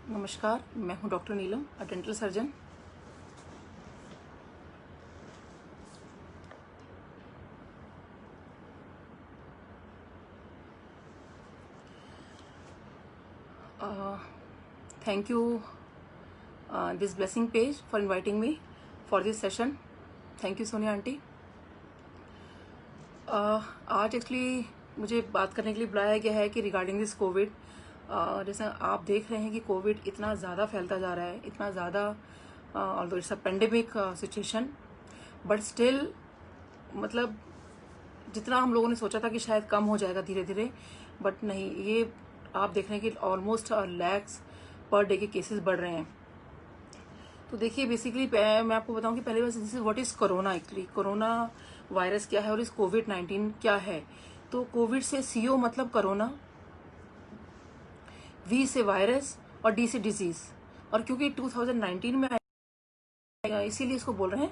नमस्कार, मैं हूं doctor Neelam, dental surgeon. Thank you this blessing page for inviting me for this session. Thank you Sonia aunty. आज actually मुझे बात करने के लिए बुलाया गया है कि रिगार्डिंग दिस कोविड। जैसा आप देख रहे हैं कि कोविड इतना ज़्यादा फैलता जा रहा है, इतना ज़्यादा, although it's a pandemic situation, but still मतलब जितना हम लोगों ने सोचा था कि शायद कम हो जाएगा धीरे धीरे, बट नहीं, ये आप देख रहे हैं कि ऑलमोस्ट लैक्स पर डे के केसेस बढ़ रहे हैं। तो देखिए, बेसिकली मैं आपको बताऊं कि पहले बार this is what is corona. Actually corona virus क्या है और इस कोविड-19 क्या है। तो कोविड से सीओ मतलब कोरोना, वी से वायरस और डी से डिजीज। और क्योंकि 2019 में आएगा इसीलिए इसको बोल रहे हैं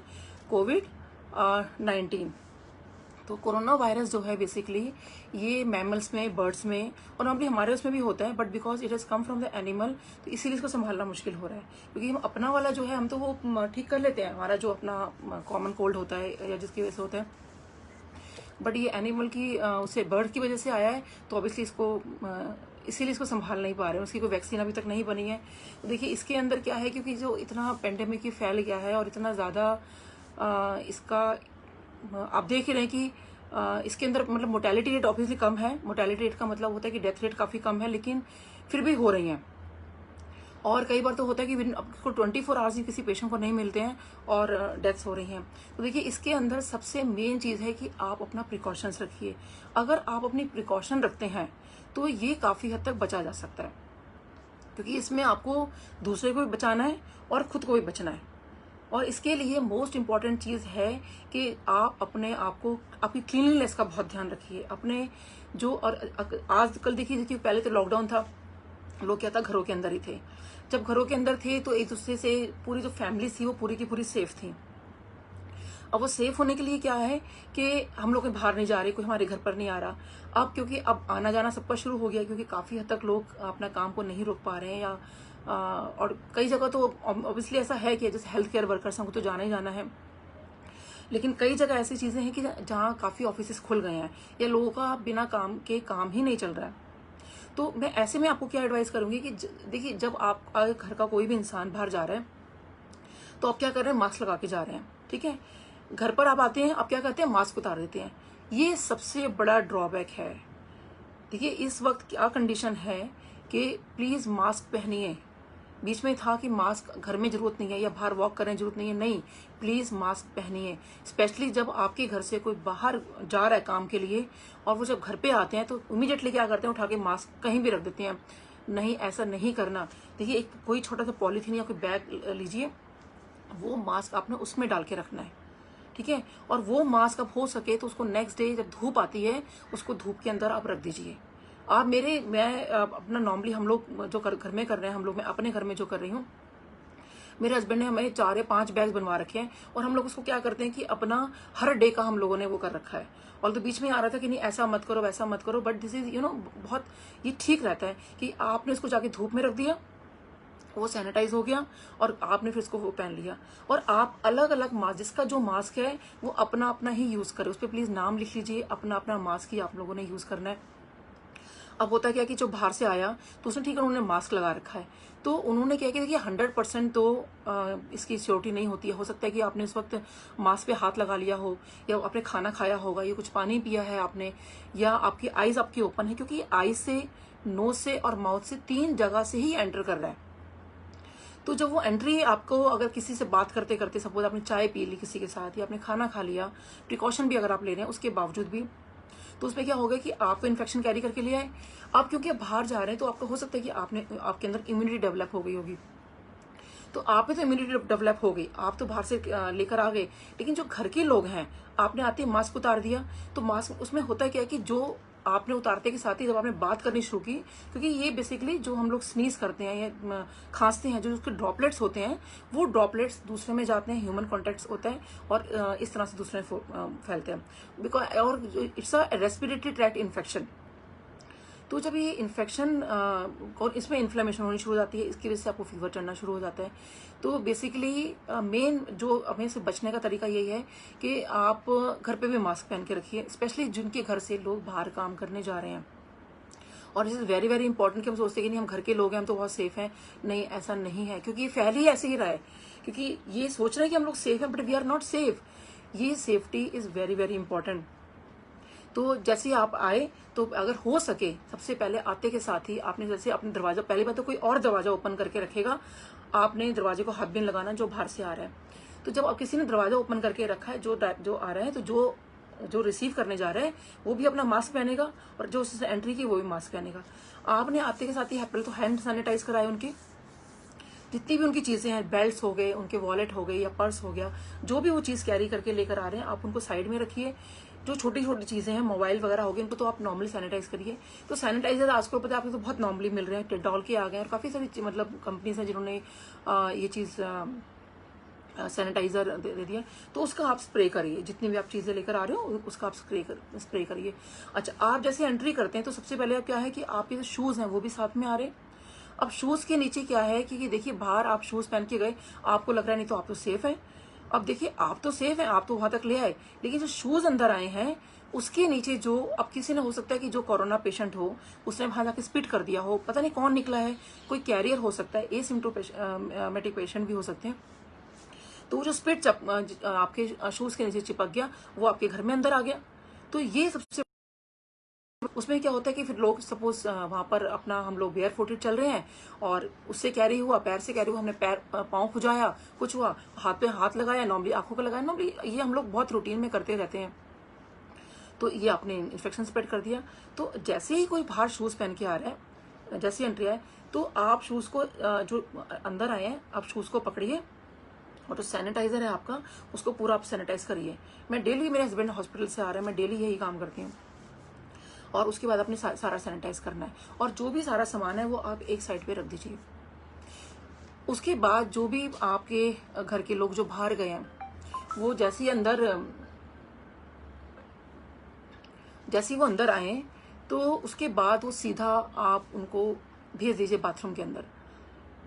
कोविड-19। तो कोरोना वायरस जो है बेसिकली ये मैमल्स में, बर्ड्स में और नॉर्मली हमारे उसमें भी होता है, but because it has come from the animal, तो इसीलिए इसको संभालना मुश्किल हो रहा है। क्योंकि हम अपना वाला जो है हम तो वो ठीक कर लेते हैं, हमारा जो अपना कॉमन कोल्ड होता है या जिसकी वजह से होता है, बट ये एनिमल की उससे बर्ड की वजह से आया है, तो ऑब्वियसली इसको इसीलिए इसको संभाल नहीं पा रहे हैं। उसकी कोई वैक्सीन अभी तक नहीं बनी है। तो देखिए इसके अंदर क्या है, क्योंकि जो इतना पेंडेमिक ही फैल गया है और इतना ज़्यादा इसका आप देख ही रहे हैं कि इसके अंदर मतलब मोर्टेलिटी रेट ऑब्वियसली कम है। मोर्टेलिटी रेट का मतलब होता है कि डेथ रेट काफ़ी कम है, लेकिन फिर भी हो रही हैं। और कई बार तो होता है कि विद आपको 24 आवर्स ही किसी पेशेंट को नहीं मिलते हैं और डेथ्स हो रही हैं। तो देखिए इसके अंदर सबसे मेन चीज़ है कि आप अपना प्रिकॉशंस रखिए। अगर आप अपनी प्रिकॉशन रखते हैं तो ये काफ़ी हद तक बचा जा सकता है, क्योंकि इसमें आपको दूसरे को भी बचाना है और खुद को भी बचना है। और इसके लिए मोस्ट इम्पॉर्टेंट चीज़ है कि आप अपने आप को, आपकी क्लीनलीनेस का बहुत ध्यान रखिए। अपने जो, और आजकल देखिए पहले तो लॉकडाउन था, लोग क्या था, घरों के अंदर ही थे। जब घरों के अंदर थे तो एक दूसरे से पूरी जो फैमिली थी वो पूरी की पूरी सेफ थी। अब वो सेफ होने के लिए क्या है कि हम लोग बाहर नहीं जा रहे, कोई हमारे घर पर नहीं आ रहा। अब क्योंकि अब आना जाना सबका शुरू हो गया, क्योंकि काफ़ी हद तक लोग अपना काम को नहीं रोक पा रहे हैं, या और कई जगह तो ऑब्वियसली ऐसा है कि जैसे हेल्थ केयर वर्कर्स हमको तो जाना ही जाना है, लेकिन कई जगह ऐसी चीज़ें हैं कि जहाँ काफ़ी ऑफिस खुल गए हैं या लोगों का बिना काम के काम ही नहीं चल रहा है। तो मैं ऐसे में आपको क्या एडवाइस करूंगी कि देखिए, जब आप घर का कोई भी इंसान बाहर जा रहा है तो आप क्या कर रहे हैं, मास्क लगा के जा रहे हैं, ठीक है। घर पर आप आते हैं, आप क्या करते हैं, मास्क उतार देते हैं। ये सबसे बड़ा ड्रॉबैक है। देखिए इस वक्त क्या कंडीशन है कि प्लीज मास्क पहनिए। बीच में था कि मास्क घर में जरूरत नहीं है या बाहर वॉक करने जरूरत नहीं है, नहीं, प्लीज मास्क पहनिए। स्पेशली जब आपके घर से कोई बाहर जा रहा है काम के लिए और वो जब घर पे आते हैं तो इमीडिएटली क्या करते हैं, उठा के मास्क कहीं भी रख देते हैं। नहीं, ऐसा नहीं करना। देखिए एक कोई छोटा सा पॉलीथीन या कोई बैग लीजिए, वो मास्क आपने उसमें डाल के रखना है, ठीक है। और वो मास्क अब हो सके तो उसको नेक्स्ट डे जब धूप आती है उसको धूप के अंदर आप रख दीजिए। आप मैं अपना नॉर्मली हम लोग जो घर में कर रहे हैं, हम लोग, मैं अपने घर में जो कर रही हूँ, मेरे हस्बैंड ने हमें 4 या 5 बैग्स बनवा रखे हैं और हम लोग उसको क्या करते हैं कि अपना हर डे का हम लोगों ने वो कर रखा है। और तो बीच में आ रहा था कि नहीं ऐसा मत करो, वैसा मत करो, बट दिस इज बहुत ये ठीक रहता है कि आपने इसको जाके धूप में रख दिया, वो सैनिटाइज हो गया और आपने फिर इसको वो पहन लिया। और आप अलग अलग मास्क, जिसका जो मास्क है वो अपना अपना ही यूज करें। उस पर प्लीज नाम लिख लीजिए, अपना अपना मास्क ही आप लोगों ने यूज करना है। अब होता क्या कि जो बाहर से आया तो उसने, ठीक है, उन्होंने मास्क लगा रखा है, तो उन्होंने क्या किया कि 100% तो इसकी सिक्योरिटी नहीं होती है। हो सकता है कि आपने इस वक्त मास्क पे हाथ लगा लिया हो, या आपने खाना खाया होगा, या कुछ पानी पिया है आपने, या आपकी आईज आपकी ओपन है, क्योंकि आईज से, नोज से और माउथ से 3 जगह से ही एंटर कर रहा है। तो जब वो एंट्री आपको, अगर किसी से बात करते करते, सपोज आपने चाय पी ली किसी के साथ या आपने खाना खा लिया, प्रिकॉशन भी अगर आप ले रहे हैं उसके बावजूद भी, तो उसमें क्या होगा कि आपको इन्फेक्शन कैरी करके ले आए। आप क्योंकि आप बाहर जा रहे हैं तो आपको हो सकता है कि आपके अंदर इम्यूनिटी डेवलप हो गई होगी, तो आप में तो इम्यूनिटी डेवलप हो गई, आप तो बाहर से लेकर आ गए, लेकिन जो घर के लोग हैं, आपने आते ही मास्क उतार दिया, तो मास्क उसमें होता क्या है कि जो आपने उतारते के साथ ही जब आपने बात करनी शुरू की, क्योंकि ये बेसिकली जो हम लोग स्नीज करते हैं या खांसते हैं, जो उसके ड्रॉपलेट्स होते हैं, वो ड्रॉपलेट्स दूसरे में जाते हैं, ह्यूमन कॉन्टेक्ट होता है और इस तरह से दूसरे में फैलते हैं। बिकॉज और it's a respiratory tract infection. तो जब ये इन्फेक्शन और इसमें इन्फ्लेमेशन होनी शुरू हो जाती है, इसकी वजह से आपको फीवर चढ़ना शुरू हो जाता है। तो बेसिकली मेन जो हमें से बचने का तरीका यही है कि आप घर पे भी मास्क पहन के रखिए, स्पेशली जिनके घर से लोग बाहर काम करने जा रहे हैं। और it is very very important कि हम सोचते हैं कि नहीं, हम घर के लोग हैं, हम तो बहुत सेफ हैं। नहीं, ऐसा नहीं है, क्योंकि ये फैल ही ऐसे ही रहा है, क्योंकि ये सोच रहे हैं कि हम लोग सेफ हैं, but we are not safe. ये safety is very very important. तो जैसे ही आप आए, तो अगर हो सके सबसे पहले आते के साथ ही आपने जैसे अपने दरवाजा, पहली बात तो कोई और दरवाजा ओपन करके रखेगा, आपने दरवाजे को हाथ भी नहीं लगाना जो बाहर से आ रहा है। तो जब आप किसी ने दरवाजा ओपन करके रखा है, जो आ रहा है, तो जो रिसीव करने जा रहा है वो भी अपना मास्क पहनेगा, और जो उससे एंट्री की वो भी मास्क पहनेगा। आपने आते के साथ ही पहले तो हैंड सैनिटाइज कराए, उनकी जितनी भी उनकी चीजें हैं, बेल्ट्स हो गए, उनके वॉलेट हो गए या पर्स हो गया, जो भी वो चीज कैरी करके लेकर आ रहे हैं, आप उनको साइड में रखिए। जो छोटी छोटी चीजें हैं, मोबाइल वगैरह हो गए, इनको तो आप नॉर्मली सैनिटाइज करिए। तो सैनिटाइजर आजकल पता है आपको तो बहुत नॉर्मली मिल रहे हैं, डेटॉल के आ गए, और काफी सारी मतलब कंपनीज हैं जिन्होंने ये चीज सैनिटाइजर दे दिया। तो उसका आप स्प्रे करिए, जितनी भी आप चीजें लेकर आ रहे हो उसका आप स्प्रे करिए। अच्छा, आप जैसे एंट्री करते हैं तो सबसे पहले अब क्या है कि आपके जो शूज हैं वो भी साथ में आ रहे हैं। अब शूज के नीचे क्या है कि देखिए, बाहर आप शूज पहन के गए, आपको लग रहा है नहीं तो आप तो सेफ है। अब देखिए, आप तो सेफ हैं, आप तो वहां तक ले आए, लेकिन जो शूज अंदर आए हैं उसके नीचे जो, अब किसी ने हो सकता है कि जो कोरोना पेशेंट हो, उसने वहां जाके स्पिट कर दिया हो, पता नहीं कौन निकला है, कोई कैरियर हो सकता है, एसिम्प्टोमेटिक पेशेंट भी हो सकते हैं। तो वो जो स्पिट आपके शूज के नीचे चिपक गया, वो आपके घर में अंदर आ गया। तो ये सबसे, उसमें क्या होता है कि फिर लोग सपोज वहां पर अपना, हम लोग बेयर फुटेड चल रहे हैं और उससे कैरी हुआ, पैर से कैरी हुआ, हमने पैर पाँव खुजाया, कुछ हुआ, हाथ पे हाथ लगाया, नॉर्मली आंखों को लगाया, नॉर्मली ये हम लोग बहुत रूटीन में करते रहते हैं। तो ये आपने इन्फेक्शन स्प्रेड कर दिया। तो जैसे ही कोई बाहर शूज पहन के आ रहा है, जैसे एंट्री आए, तो आप शूज को जो अंदर आए हैं, आप शूज को पकड़िए, और जो सैनिटाइजर है आपका, उसको पूरा आप सैनिटाइज करिए। मैं डेली, मेरे हस्बैंड हॉस्पिटल से आ रहे हैं, मैं डेली यही काम करती हूँ। और उसके बाद अपने सारा सैनिटाइज करना है, और जो भी सारा सामान है वो आप एक साइड पे रख दीजिए। उसके बाद जो भी आपके घर के लोग जो बाहर गए हैं, वो जैसे ही वो अंदर आए, तो उसके बाद वो सीधा आप उनको भेज दीजिए बाथरूम के अंदर।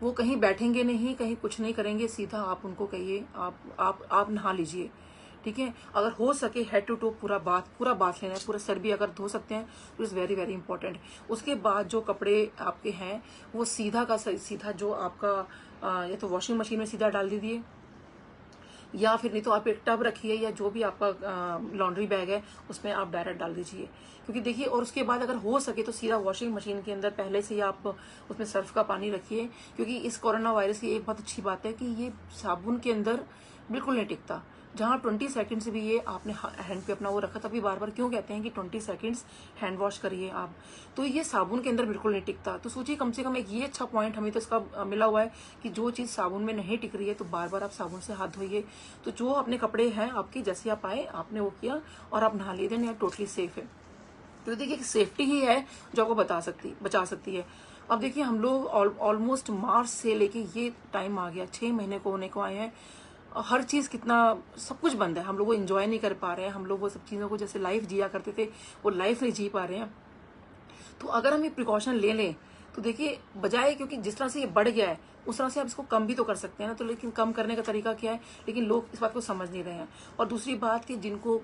वो कहीं बैठेंगे नहीं, कहीं कुछ नहीं करेंगे, सीधा आप उनको कहिए आप नहा लीजिए, ठीक है। अगर हो सके हेड टू टो पूरा बाथ लेना है, पूरा सर भी अगर धो सकते हैं तो इज़ वेरी वेरी इंपॉर्टेंट। उसके बाद जो कपड़े आपके हैं वो सीधा जो आपका या तो वॉशिंग मशीन में सीधा डाल दीजिए, या फिर नहीं तो आप एक टब रखिए, या जो भी आपका लॉन्ड्री बैग है उसमें आप डायरेक्ट डाल दीजिए। क्योंकि देखिए, और उसके बाद अगर हो सके तो सीधा वॉशिंग मशीन के अंदर पहले से ही आप उसमें सर्फ का पानी रखिए। क्योंकि इस कोरोना वायरस की एक बहुत अच्छी बात है कि ये साबुन के अंदर बिल्कुल नहीं टिकता। जहाँ 20 सेकंड्स भी ये आपने हैंड पे अपना वो रखा, तभी बार बार क्यों कहते हैं कि 20 सेकंड्स हैंड वॉश करिए आप, तो ये साबुन के अंदर बिल्कुल नहीं टिकता। तो सोचिए, कम से कम एक ये अच्छा पॉइंट हमें तो इसका मिला हुआ है कि जो चीज़ साबुन में नहीं टिक रही है तो बार बार आप साबुन से हाथ धोइए। तो जो अपने कपड़े हैं आपके, जैसे आप आए आपने वो किया और आप नहा लिए, देन आप टोटली सेफ है। तो देखिए, सेफ्टी ही है जो आपको बचा सकती है। अब देखिए, हम लोग ऑलमोस्ट मार्च से लेके ये टाइम आ गया, 6 महीने को होने को आए हैं, हर चीज़ कितना सब कुछ बंद है, हम लोग वो एंजॉय नहीं कर पा रहे हैं, हम लोग वो सब चीज़ों को जैसे लाइफ जिया करते थे वो लाइफ नहीं जी पा रहे हैं। तो अगर हम ये प्रिकॉशन ले लें तो देखिए, बजाय, क्योंकि जिस तरह से ये बढ़ गया है उस तरह से आप इसको कम भी तो कर सकते हैं ना। तो लेकिन कम करने का तरीका क्या है, लेकिन लोग इस बात को समझ नहीं रहे हैं। और दूसरी बात कि जिनको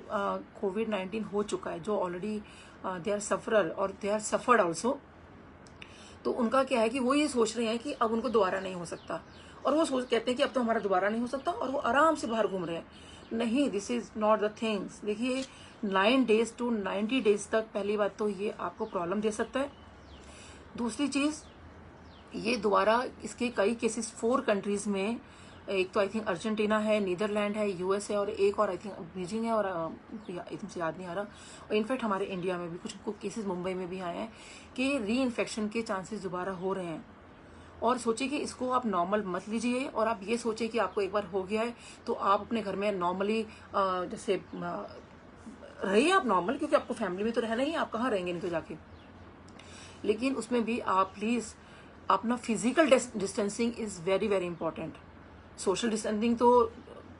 कोविड-19 हो चुका है, जो ऑलरेडी दे आर सफरर और दे आर सफर्ड ऑल्सो, तो उनका क्या है कि वो ये सोच रहे हैं कि अब उनको दोबारा नहीं हो सकता, और वो कहते हैं कि अब तो हमारा दोबारा नहीं हो सकता, और वो आराम से बाहर घूम रहे हैं। नहीं, this is not the things. देखिए, 9 डेज टू 90 डेज तक पहली बात तो ये आपको प्रॉब्लम दे सकता है। दूसरी चीज, ये दोबारा इसके कई केसेस 4 कंट्रीज में, एक तो आई थिंक अर्जेंटीना है, नीदरलैंड है, यूएस है, और एक और आई थिंक बीजिंग है, और एकदम से याद नहीं आ रहा। और इनफैक्ट हमारे इंडिया में भी कुछ केसेस मुंबई में भी आए हैं कि री इन्फेक्शन के चांसेस दोबारा हो रहे हैं। और सोचिए कि इसको आप नॉर्मल मत लीजिए, और आप ये सोचिए कि आपको एक बार हो गया है तो आप अपने घर में नॉर्मली जैसे रहिए आप नॉर्मल, क्योंकि आपको फैमिली में तो रहना ही है, आप कहाँ रहेंगे नहीं तो जाके। लेकिन उसमें भी आप प्लीज अपना physical distancing is very very important. Social distancing तो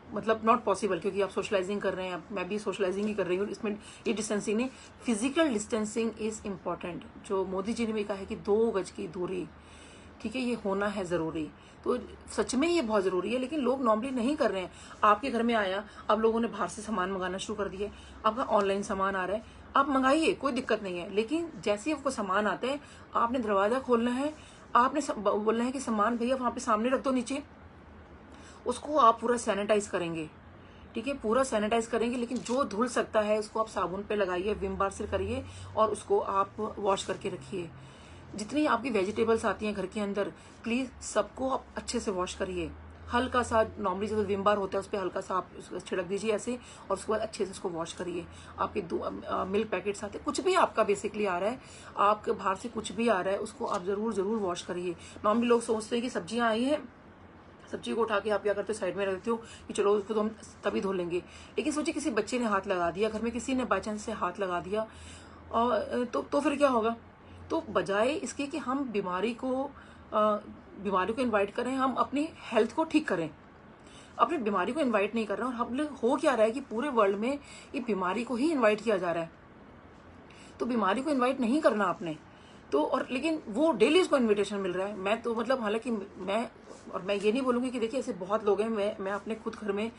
मतलब नॉट पॉसिबल, क्योंकि आप सोशलाइजिंग कर रहे हैं, मैं भी सोशलाइजिंग ही कर रही हूँ, इसमें ये डिस्टेंसिंग नहीं, फिजिकल डिस्टेंसिंग इज इम्पॉर्टेंट। जो मोदी जी ने भी कहा है कि 2 गज की दूरी, ठीक है, ये होना है ज़रूरी। तो सच में ये बहुत ज़रूरी है, लेकिन लोग नॉर्मली नहीं कर रहे हैं। आपके घर में आया, अब लोगों ने बाहर से सामान मंगाना शुरू कर दिया, आपका ऑनलाइन सामान आ रहा है, आप मंगाइए, कोई दिक्कत नहीं है, लेकिन जैसे ही आपको सामान आता है, आपने दरवाज़ा खोलना है, आपने बोलना है कि सामान भैया वहाँ पे सामने रख दो नीचे, उसको आप पूरा सैनिटाइज करेंगे, ठीक है, पूरा सैनिटाइज करेंगे, लेकिन जो धुल सकता है उसको आप साबुन पे लगाइए, विम बार से करिए, और उसको आप वॉश करके रखिए। जितनी आपकी वेजिटेबल्स आती हैं घर के अंदर, प्लीज सबको आप अच्छे से वॉश करिए। हल्का सा नॉर्मली जो विम बार होता है उस पर हल्का सा आप छिड़क दीजिए ऐसे, और उसके बाद अच्छे से उसको वॉश करिए। आपके मिल्क पैकेट्स आते हैं, कुछ भी आपका बेसिकली आ रहा है, आपके बाहर से कुछ भी आ रहा है, उसको आप जरूर वॉश करिए। नॉर्मली लोग सोचते हैं कि सब्जियां आई हैं, सब्जी को उठा के आप क्या करते हो, साइड में रख देते हो कि चलो उसको तो हम तभी धो लेंगे, लेकिन सोचिए किसी बच्चे ने हाथ लगा दिया, घर में किसी ने बाई चांस से हाथ लगा दिया, और तो फिर क्या होगा। तो बजाय इसके कि हम बीमारी को इनवाइट करें, हम अपनी हेल्थ को ठीक करें, अपनी बीमारी को इनवाइट नहीं कर रहे हैं। और हम लोग हो क्या रहा है कि पूरे वर्ल्ड में ये बीमारी को ही इनवाइट किया जा रहा है। तो बीमारी को इनवाइट नहीं करना आपने, तो और लेकिन वो डेली उसको इनविटेशन मिल रहा है। मैं तो मतलब हालांकि मैं ये नहीं बोलूंगी कि देखिए ऐसे बहुत लोग हैं, मैं अपने खुद घर में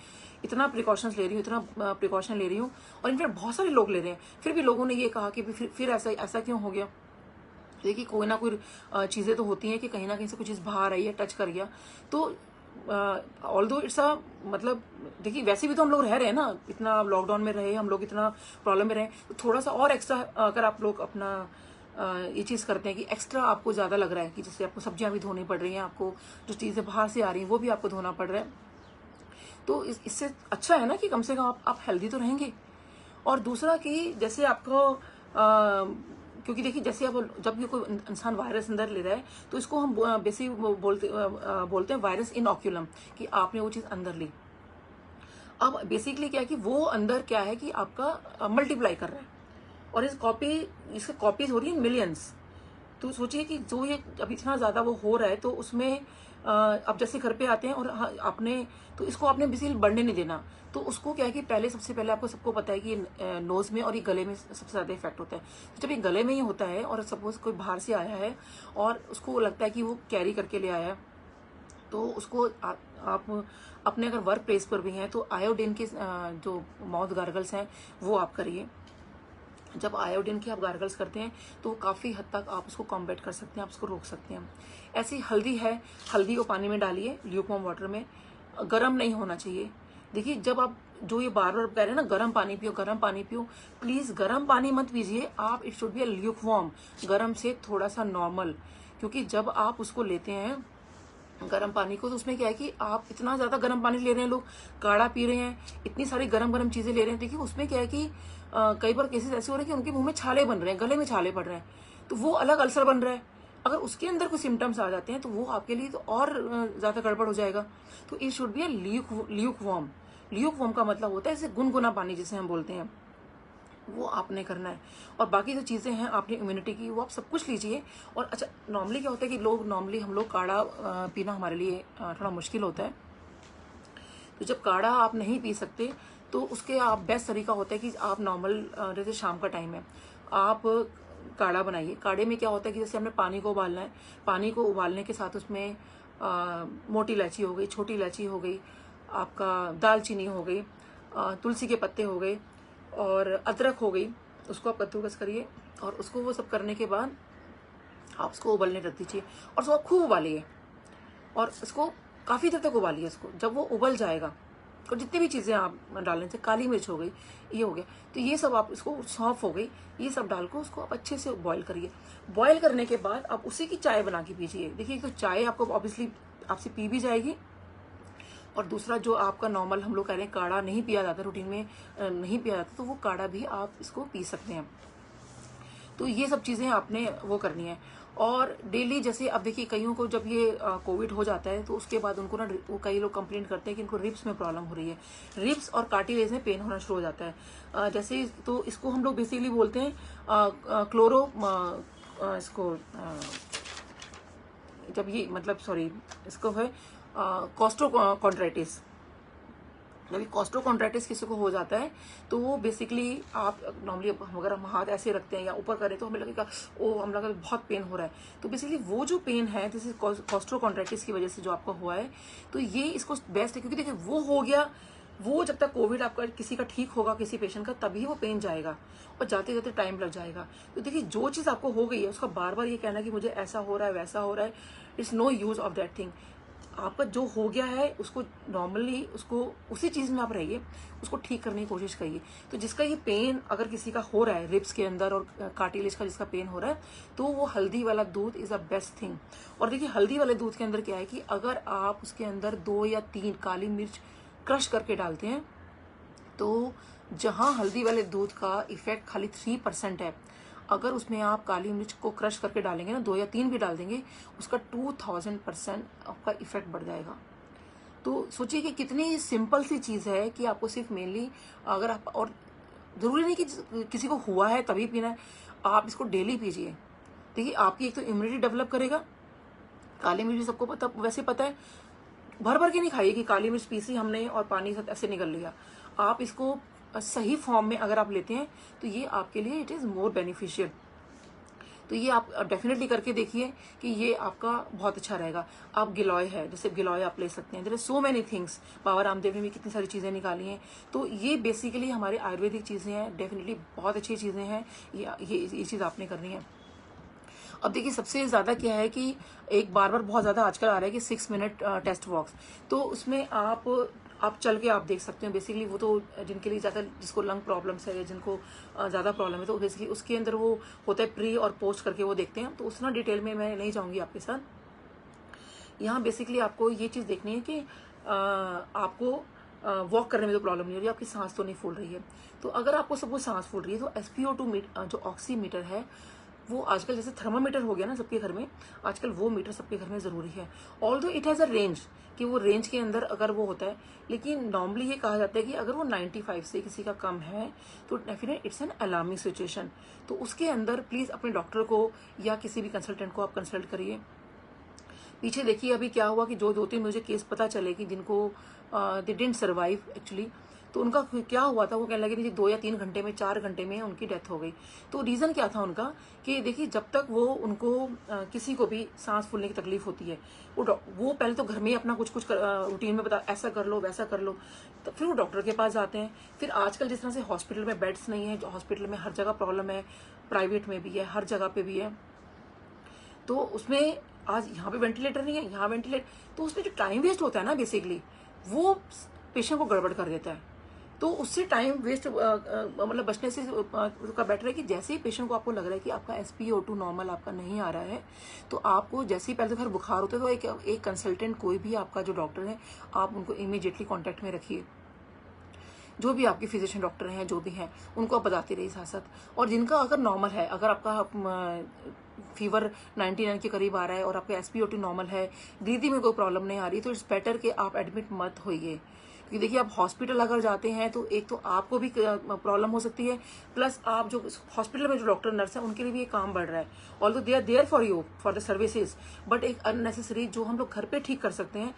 इतना प्रिकॉशंस ले रही हूँ, इतना प्रिकॉशन ले रही हूँ, और इनफैक्ट बहुत सारे लोग ले रहे हैं, फिर भी लोगों ने ये कहा कि फिर ऐसा क्यों हो गया। देखिए कोई ना कोई चीज़ें तो होती हैं कि कहीं ना कहीं से कुछ चीज़ बाहर आई है, टच कर गया। तो ऑल्दो इट्स अ मतलब देखिए वैसे भी तो हम लोग रह रहे हैं ना, इतना लॉकडाउन में रहे हम लोग, इतना प्रॉब्लम में रहे, तो थोड़ा सा और एक्स्ट्रा अगर आप लोग अपना ये चीज़ करते हैं कि एक्स्ट्रा आपको ज़्यादा लग रहा है कि जैसे आपको सब्जियां भी धोनी पड़ रही हैं, आपको जो चीज़ें बाहर से आ रही हैं वो भी आपको धोना पड़ रहा है, तो इससे अच्छा है ना कि कम से कम आप हेल्दी तो रहेंगे। और दूसरा कि जैसे आपको क्योंकि देखिए जैसे अब जब ये कोई इंसान वायरस अंदर ले रहा है, तो इसको हम बेसिक बोलते हैं वायरस इनऑक्यूलम, कि आपने वो चीज़ अंदर ली। अब बेसिकली क्या है कि वो अंदर क्या है कि आपका मल्टीप्लाई कर रहा है, और इसकी कॉपीज हो रही है मिलियंस। तो सोचिए कि जो ये अब इतना ज़्यादा वो हो रहा है, तो उसमें अब जैसे घर पे आते हैं और आपने तो इसको आपने बेसिकली बढ़ने नहीं देना। तो उसको क्या है कि सबसे पहले आपको सबको पता है कि नोज़ में और ये गले में सबसे ज़्यादा इफेक्ट होता है। तो जब ये गले में ही होता है और सपोज कोई बाहर से आया है और उसको लगता है कि वो कैरी करके ले आया है, तो उसको आप अपने अगर वर्क प्लेस पर भी हैं तो आयोडीन के जो माउथ गार्गल्स हैं वो आप करिए। जब आयोडीन की आप गार्गल्स करते हैं तो काफ़ी हद तक आप उसको कॉम्बैट कर सकते हैं, आप उसको रोक सकते हैं। ऐसी हल्दी है, हल्दी को पानी में डालिए ल्यूकवार्म वाटर में, गर्म नहीं होना चाहिए। देखिए जब आप जो ये बार बार कह रहे हैं ना गर्म पानी पियो, गर्म पानी पियो, प्लीज़ गर्म पानी मत पीजिए आप, it should be a lukewarm, गर्म से थोड़ा सा नॉर्मल। क्योंकि जब आप उसको लेते हैं गर्म पानी को, तो उसमें क्या है कि आप इतना ज़्यादा गर्म पानी ले रहे हैं, लोग काढ़ा पी रहे हैं, इतनी सारी गर्म चीज़ें ले रहे हैं। देखिए उसमें क्या है कि कई बार केसेस ऐसे हो रहे हैं कि उनके मुंह में छाले बन रहे हैं, गले में छाले पड़ रहे हैं, तो वो अलग अल्सर बन रहा है। अगर उसके अंदर कोई सिम्टम्स आ जाते हैं तो वो आपके लिए तो और ज़्यादा गड़बड़ हो जाएगा। तो it should be a Luke warm. Luke warm का मतलब होता है जैसे गुनगुना पानी जिसे हम बोलते हैं, वो आपने करना है। और बाकी जो चीज़ें हैं आपने इम्यूनिटी की, वो आप सब कुछ लीजिए। और अच्छा नॉर्मली क्या होता है कि हम लोग काढ़ा पीना हमारे लिए थोड़ा मुश्किल होता है। तो जब काढ़ा आप नहीं पी सकते तो उसके आप बेस्ट तरीका होता है कि आप नॉर्मल जैसे शाम का टाइम है, आप काढ़ा बनाइए। काढ़े में क्या होता है कि जैसे हमने पानी को उबालना है, पानी को उबालने के साथ उसमें मोटी इलायची हो गई, छोटी इलायची हो गई, आपका दालचीनी हो गई, तुलसी के पत्ते हो गए और अदरक हो गई, उसको आप कद्दूकस करिए। और उसको वो सब करने के बाद आप उसको उबलने रख दीजिए और उसको आप खूब उबालिए, और इसको काफ़ी देर तक उबालिए इसको। जब वो उबल जाएगा और जितनी भी चीज़ें आप डालने से, काली मिर्च हो गई, ये हो गया, तो ये सब आप इसको, सौंफ हो गई, ये सब डाल को उसको आप अच्छे से बॉईल करिए। बॉईल करने के बाद आप उसी की चाय बना के पीजिए। देखिए तो चाय आपको ऑब्वियसली आपसे पी भी जाएगी, और दूसरा जो आपका नॉर्मल हम लोग कह रहे हैं काढ़ा नहीं पिया जाता, रूटीन में नहीं पिया जाता, तो वो काढ़ा भी आप इसको पी सकते हैं। तो ये सब चीज़ें आपने वो करनी है। और डेली जैसे अब देखिए कईयों को जब ये कोविड हो जाता है तो उसके बाद उनको ना वो कई लोग कंप्लेंट करते हैं कि इनको रिब्स में प्रॉब्लम हो रही है, रिब्स और कार्टिलेज में पेन होना शुरू हो जाता है। जैसे तो इसको हम लोग बेसिकली बोलते हैं क्लोरो इसको जब ये मतलब सॉरी इसको है कॉस्ट्रोकॉन्ट्राइटिस, जब कॉस्ट्रोकॉन्ट्रैक्टिस किसी को हो जाता है तो वो बेसिकली आप नॉर्मली अगर हम हाथ ऐसे रखते हैं या ऊपर करें तो हमें लगेगा ओ हम लगा बहुत पेन हो रहा है। तो बेसिकली वो जो पेन है जैसे कॉस्ट्रोकॉन्ट्रैक्टिस की वजह से जो आपका हुआ है, तो ये इसको बेस्ट है, क्योंकि देखिए वो हो गया, वो जब तक कोविड आपका किसी का ठीक होगा किसी पेशेंट का तभी वो पेन जाएगा, और जाते जाते टाइम लग जाएगा। तो देखिए जो चीज़ आपको हो गई है उसका बार बार ये कहना कि मुझे ऐसा हो रहा है वैसा हो रहा है, it's no use of that thing. आपका जो हो गया है उसको नॉर्मली उसको उसी चीज़ में आप रहिए, उसको ठीक करने की कोशिश करिए। तो जिसका ये पेन अगर किसी का हो रहा है रिब्स के अंदर और कार्टिलेज का जिसका पेन हो रहा है, तो वो हल्दी वाला दूध इज़ अ बेस्ट थिंग। और देखिए हल्दी वाले दूध के अंदर क्या है कि अगर आप उसके अंदर 2 या 3 काली मिर्च क्रश करके डालते हैं, तो जहाँ हल्दी वाले दूध का इफेक्ट खाली 3% है, अगर उसमें आप काली मिर्च को क्रश करके डालेंगे ना, 2 या 3 भी डाल देंगे, उसका 2000% आपका इफेक्ट बढ़ जाएगा। तो सोचिए कि कितनी सिंपल सी चीज़ है कि आपको सिर्फ मेनली अगर आप, और ज़रूरी नहीं कि किसी को हुआ है तभी पीना है, आप इसको डेली पीजिए। देखिए आपकी एक तो इम्यूनिटी डेवलप करेगा, काली मिर्च सबको पता वैसे पता है, भर भर के नहीं खाइए कि काली मिर्च पीसी हमने और पानी साथ ऐसे निकल लिया। आप इसको सही फॉर्म में अगर आप लेते हैं तो ये आपके लिए इट इज़ मोर बेनिफिशियल। तो ये आप डेफिनेटली करके देखिए कि ये आपका बहुत अच्छा रहेगा। आप गिलोय है, जैसे गिलोय आप ले सकते हैं, there are so many things, Baba Ramdev ने भी कितनी सारी चीज़ें निकाली हैं। तो ये बेसिकली हमारे आयुर्वेदिक चीज़ें हैं, डेफिनेटली बहुत अच्छी चीज़ें हैं, ये चीज़ आपने करनी है। अब देखिए सबसे ज़्यादा क्या है कि एक बार बार बहुत ज़्यादा आजकल आ रहा है कि 6 मिनट टेस्ट वॉक्स, तो उसमें आप चल के आप देख सकते हैं। बेसिकली वो तो जिनके लिए ज़्यादा, जिसको लंग प्रॉब्लम्स है या जिनको ज़्यादा प्रॉब्लम है, तो बेसिकली उसके अंदर वो होता है प्री और पोस्ट करके वो देखते हैं। तो उतना डिटेल में मैं नहीं जाऊँगी आपके साथ। यहाँ बेसिकली आपको ये चीज़ देखनी है कि आपको वॉक करने में तो प्रॉब्लम नहीं हो रही, आपकी सांस तो नहीं फूल रही है। तो अगर आपको सपोज सांस फूल रही है तो SpO2 जो ऑक्सीमीटर है, वो आजकल जैसे थर्मामीटर हो गया ना सबके घर में, आजकल वो मीटर सबके घर में ज़रूरी है। Although it has a range, कि वो रेंज के अंदर अगर वो होता है, लेकिन नॉर्मली ये कहा जाता है कि अगर वो 95 से किसी का कम है तो definite it's an alarming situation. तो उसके अंदर प्लीज़ अपने डॉक्टर को या किसी भी कंसल्टेंट को आप कंसल्ट करिए। पीछे देखिए अभी क्या हुआ कि जो 2-3 मुझे केस पता चले कि जिनको दे डिडंट सर्वाइव एक्चुअली, तो उनका क्या हुआ था, वो कहने लगे जी 2 या 3 घंटे में, 4 घंटे में उनकी डेथ हो गई। तो रीज़न क्या था उनका कि देखिए जब तक वो उनको किसी को भी सांस फूलने की तकलीफ होती है, वो पहले तो घर में ही अपना कुछ कुछ रूटीन में बता, ऐसा कर लो वैसा कर लो, तो फिर वो डॉक्टर के पास जाते हैं। फिर आजकल जिस तरह से हॉस्पिटल में बेड्स नहीं है, जो हॉस्पिटल में हर जगह प्रॉब्लम है, प्राइवेट में भी है, हर जगह पे भी है, तो उसमें आज यहाँ पे वेंटिलेटर नहीं है, यहाँ वेंटिलेटर, तो उसमें जो टाइम वेस्ट होता है ना बेसिकली, वो पेशेंट को गड़बड़ कर देता है। तो उससे टाइम वेस्ट मतलब बचने से का बेटर है कि जैसे ही पेशेंट को आपको लग रहा है कि आपका SpO2 नॉर्मल आपका नहीं आ रहा है, तो आपको जैसे ही पहले तो खैर बुखार होता है तो एक कंसल्टेंट, कोई भी आपका जो डॉक्टर है, आप उनको इमीडिएटली कॉन्टैक्ट में रखिए। जो भी आपके फिजिशियन डॉक्टर हैं जो भी हैं उनको आप बताते रहिए साथ साथ। और जिनका अगर नॉर्मल है, अगर आपका फीवर 99 के करीब आ रहा है और आपका SpO2 नॉर्मल है, ब्रीदिंग में कोई प्रॉब्लम नहीं आ रही, तो इट्स बेटर कि आप एडमिट मत होइए। क्योंकि देखिए आप हॉस्पिटल अगर जाते हैं तो एक तो आपको भी प्रॉब्लम हो सकती है, प्लस आप जो हॉस्पिटल में जो डॉक्टर नर्स हैं उनके लिए भी ये काम बढ़ रहा है। Although they are there for you for the services, but एक अननेसेसरी जो हम लोग घर पे ठीक कर सकते हैं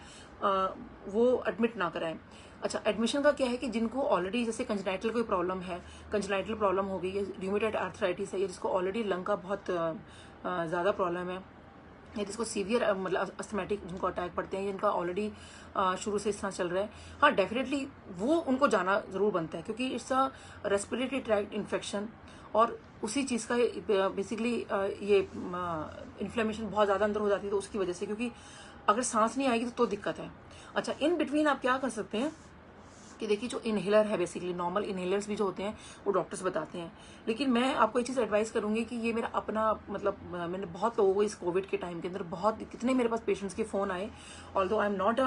वो एडमिट ना कराएं। अच्छा, एडमिशन का क्या है कि जिनको ऑलरेडी जैसे कंजनाइटल कोई प्रॉब्लम है, कंजनाइटल प्रॉब्लम हो गई है, र्यूमेटॉइड आर्थराइटिस है, या जिसको ऑलरेडी लंग का बहुत ज़्यादा प्रॉब्लम है, या जिसको सीवियर मतलब अस्थमेटिक जिनको अटैक पड़ते हैं, जिनका ऑलरेडी शुरू से इस तरह चल रहा है, हाँ डेफिनेटली वो उनको जाना ज़रूर बनता है, क्योंकि it's a respiratory tract infection, और उसी चीज़ का बेसिकली ये इन्फ्लेमेशन बहुत ज़्यादा अंदर हो जाती है, तो उसकी वजह से, क्योंकि अगर सांस नहीं आएगी तो दिक्कत है। अच्छा, इन बिटवीन आप क्या कर सकते हैं कि देखिए जो इनहेलर है, बेसिकली नॉर्मल इनहेलर्स भी जो होते हैं वो डॉक्टर्स बताते हैं, लेकिन मैं आपको एक चीज़ एडवाइस करूंगी कि ये मेरा अपना मतलब मैंने बहुत लोगों को इस कोविड के टाइम के अंदर बहुत कितने मेरे पास पेशेंट्स के फ़ोन आए, ऑल्दो आई एम नॉट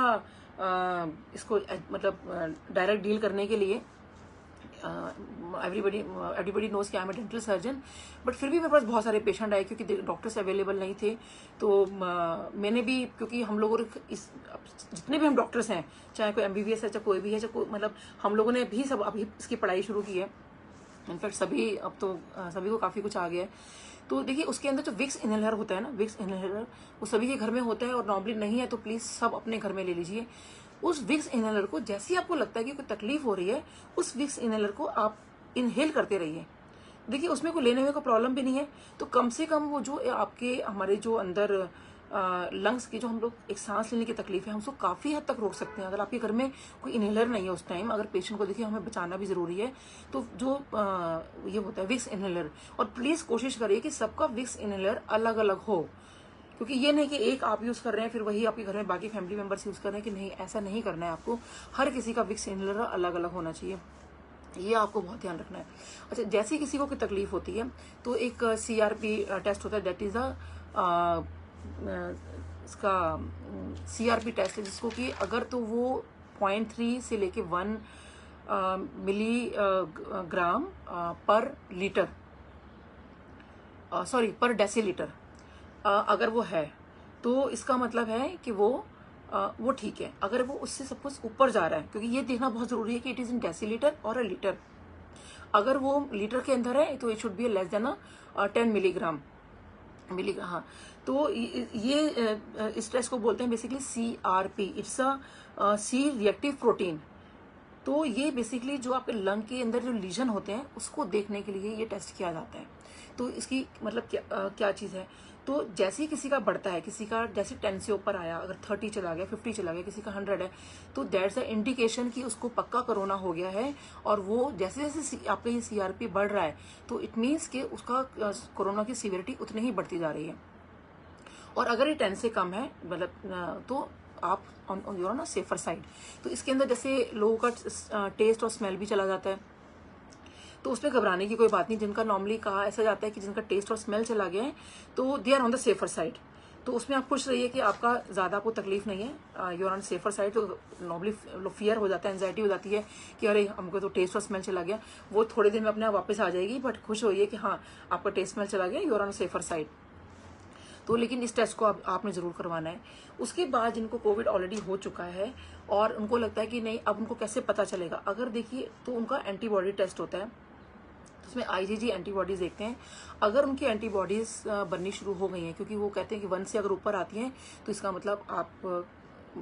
इसको मतलब डायरेक्ट डील करने के लिए, एवरीबडी नोज कि I am a dental surgeon, but फिर भी मेरे पास बहुत सारे पेशेंट आए क्योंकि डॉक्टर्स अवेलेबल नहीं थे। तो मैंने भी, क्योंकि हम लोगों इस जितने भी हम डॉक्टर्स हैं, चाहे कोई MBBS है चाहे कोई भी है, चाहे कोई मतलब हम लोगों ने भी सब अभी इसकी पढ़ाई शुरू की है। इनफैक्ट सभी अब तो सभी को काफ़ी कुछ आ गया है। तो देखिए उसके अंदर जो विक्स इनहेलर होता है ना, विक्स इनहेलर वो सभी के घर में होता है, और नॉर्मली नहीं है तो प्लीज़ सब अपने घर में ले लीजिए। उस विक्स इनहेलर को जैसे ही आपको लगता है कि कोई तकलीफ हो रही है, उस विक्स इनहेलर को आप इनहेल करते रहिए। देखिए उसमें कोई लेने में कोई प्रॉब्लम भी नहीं है। तो कम से कम वो जो आपके हमारे जो अंदर लंग्स की जो हम लोग एक सांस लेने की तकलीफ है, हम उसको काफ़ी हद तक रोक सकते हैं। अगर आपके घर में कोई इनहेलर नहीं है उस टाइम, अगर पेशेंट को देखिए हमें बचाना भी ज़रूरी है, तो जो ये होता है विक्स इनहेलर, और प्लीज़ कोशिश करिए कि सबका विक्स इनहेलर अलग अलग हो, क्योंकि ये नहीं कि एक आप यूज़ कर रहे हैं फिर वही आपके घर में बाकी फैमिली मेम्बर्स यूज़ कर रहे हैं, कि नहीं, ऐसा नहीं करना है आपको। हर किसी का विक्स इनहेलर अलग अलग होना चाहिए, ये आपको बहुत ध्यान रखना है। अच्छा, जैसे किसी को कोई तकलीफ होती है तो एक CRP टेस्ट होता है, दैट इज़ इसका CRP टेस्ट है, जिसको कि अगर तो वो 0.3 से लेके 1 मिली ग्राम पर लीटर, सॉरी पर डेसीलीटर, अगर वो है तो इसका मतलब है कि वो ठीक है। अगर वो उससे सब कुछ ऊपर जा रहा है, क्योंकि ये देखना बहुत जरूरी है कि इट इज इन डेसीलीटर और अ लीटर। अगर वो लीटर के अंदर है तो it should be less than 10 milligram. हाँ, तो ये इस टेस्ट को बोलते हैं basically CRP, it's a C reactive protein. तो ये बेसिकली जो आपके लंग के अंदर जो लीजन होते हैं उसको देखने के लिए ये टेस्ट किया जाता है। तो इसकी मतलब क्या चीज़ है, तो जैसे ही किसी का बढ़ता है, किसी का जैसे 10 से ऊपर आया, अगर 30 चला गया, 50 चला गया, किसी का 100 है, तो दैट्स द इंडिकेशन कि उसको पक्का कोरोना हो गया है। और वो जैसे जैसे आपका ये CRP बढ़ रहा है, तो इट मीन्स कि उसका कोरोना की सीवियरिटी उतनी ही बढ़ती जा रही है। और अगर ये 10 से कम है, मतलब तो आप ऑन ना सेफर साइड। तो इसके अंदर जैसे लोगों का टेस्ट और स्मेल भी चला जाता है, तो उसमें घबराने की कोई बात नहीं। जिनका नॉर्मली कहा ऐसा जाता है कि जिनका टेस्ट और स्मेल चला गया है, तो they are on the safer side. तो उसमें आप खुश रहिए कि आपका ज़्यादा आपको तकलीफ नहीं है, you are on safer side. तो नॉर्मली फियर हो जाता है, एंजाइटी हो जाती है कि अरे हमको तो टेस्ट और स्मेल चला गया, वो थोड़े दिन में अपने आप वापस आ जाएगी। बट खुश होइए कि हाँ, आपका टेस्ट स्मेल चला गया, you are on safer side. तो लेकिन इस टेस्ट को आपने ज़रूर करवाना है। उसके बाद जिनको कोविड ऑलरेडी हो चुका है और उनको लगता है कि नहीं, अब उनको कैसे पता चलेगा, अगर देखिए तो उनका एंटीबॉडी टेस्ट होता है, उसमें IgG एंटीबॉडीज देखते हैं। अगर उनकी एंटीबॉडीज बननी शुरू हो गई हैं, क्योंकि वो कहते हैं कि 1 से अगर ऊपर आती हैं तो इसका मतलब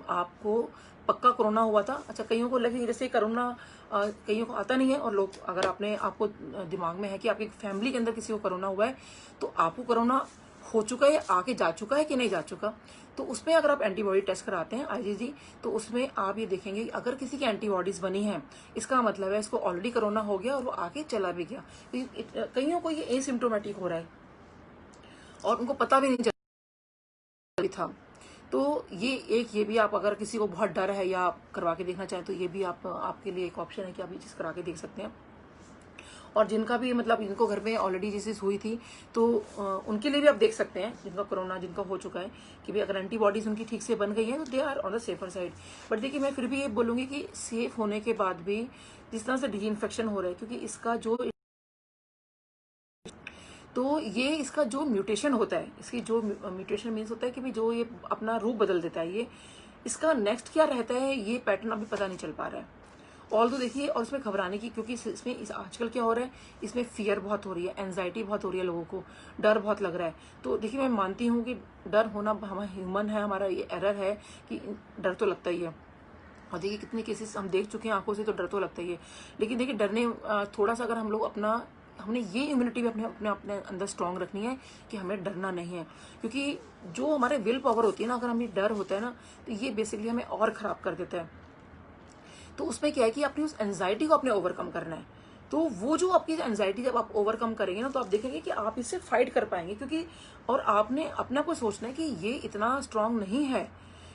आपको पक्का कोरोना हुआ था। अच्छा, कईयों को लगे जैसे कोरोना कईयों को आता नहीं है, और लोग अगर आपको दिमाग में है कि आपकी फैमिली के अंदर किसी को कोरोना हुआ है, तो आपको कोरोना हो चुका है, आगे जा चुका है कि नहीं जा चुका, तो उसमें अगर आप एंटीबॉडी टेस्ट कराते हैं IgG, तो उसमें आप ये देखेंगे अगर किसी की एंटीबॉडीज बनी है, इसका मतलब है इसको ऑलरेडी कोरोना हो गया और वो आगे चला भी गया। कईयों को ये एसिम्प्टोमेटिक हो रहा है और उनको पता भी नहीं चला था। तो ये भी आप, अगर किसी को बहुत डर है या आप करवा के देखना चाहें, तो ये भी आपके लिए एक ऑप्शन है कि आप ये चीज़ करा के देख सकते हैं। और जिनका भी मतलब इनको घर में ऑलरेडी डिसीज हुई थी, तो उनके लिए भी आप देख सकते हैं, जिनका कोरोना जिनका हो चुका है, कि भाई अगर एंटीबॉडीज उनकी ठीक से बन गई है तो they are on the safer side. But देखिए मैं फिर भी ये बोलूँगी कि सेफ होने के बाद भी जिस तरह से डी इन्फेक्शन हो रहा है, क्योंकि इसका इसका जो म्यूटेशन होता है, इसकी जो म्यूटेशन मीन्स होता है कि भाई जो ये अपना रूप बदल देता है, ये इसका नेक्स्ट क्या रहता है, ये पैटर्न अभी पता नहीं चल पा रहा है। ऑल तो देखिए, और इसमें घबराने की, क्योंकि इसमें आजकल क्या हो रहा है, इसमें फियर बहुत हो रही है, एंजाइटी बहुत हो रही है, लोगों को डर बहुत लग रहा है। तो देखिए मैं मानती हूँ कि डर होना हमारा ह्यूमन है, हमारा ये एरर है कि डर तो लगता ही है। और देखिए कितने केसेस हम देख चुके हैं आंखों से, तो डर तो लगता ही है। लेकिन देखिए डरने थोड़ा सा अगर हम लोग हमने ये इम्यूनिटी भी अपने अंदर स्ट्रांग रखनी है कि हमें डरना नहीं है, क्योंकि जो हमारे विल पावर होती है ना, अगर हमें डर होता है ना, तो ये बेसिकली हमें और खराब कर देता है। तो उसमें क्या है कि अपनी उस एंजाइटी को अपने ओवरकम करना है। तो वो जो आपकी एंजाइटी जब आप ओवरकम करेंगे ना, तो आप देखेंगे कि आप इससे फाइट कर पाएंगे, क्योंकि और आपने अपने आप को सोचना है कि ये इतना स्ट्रांग नहीं है।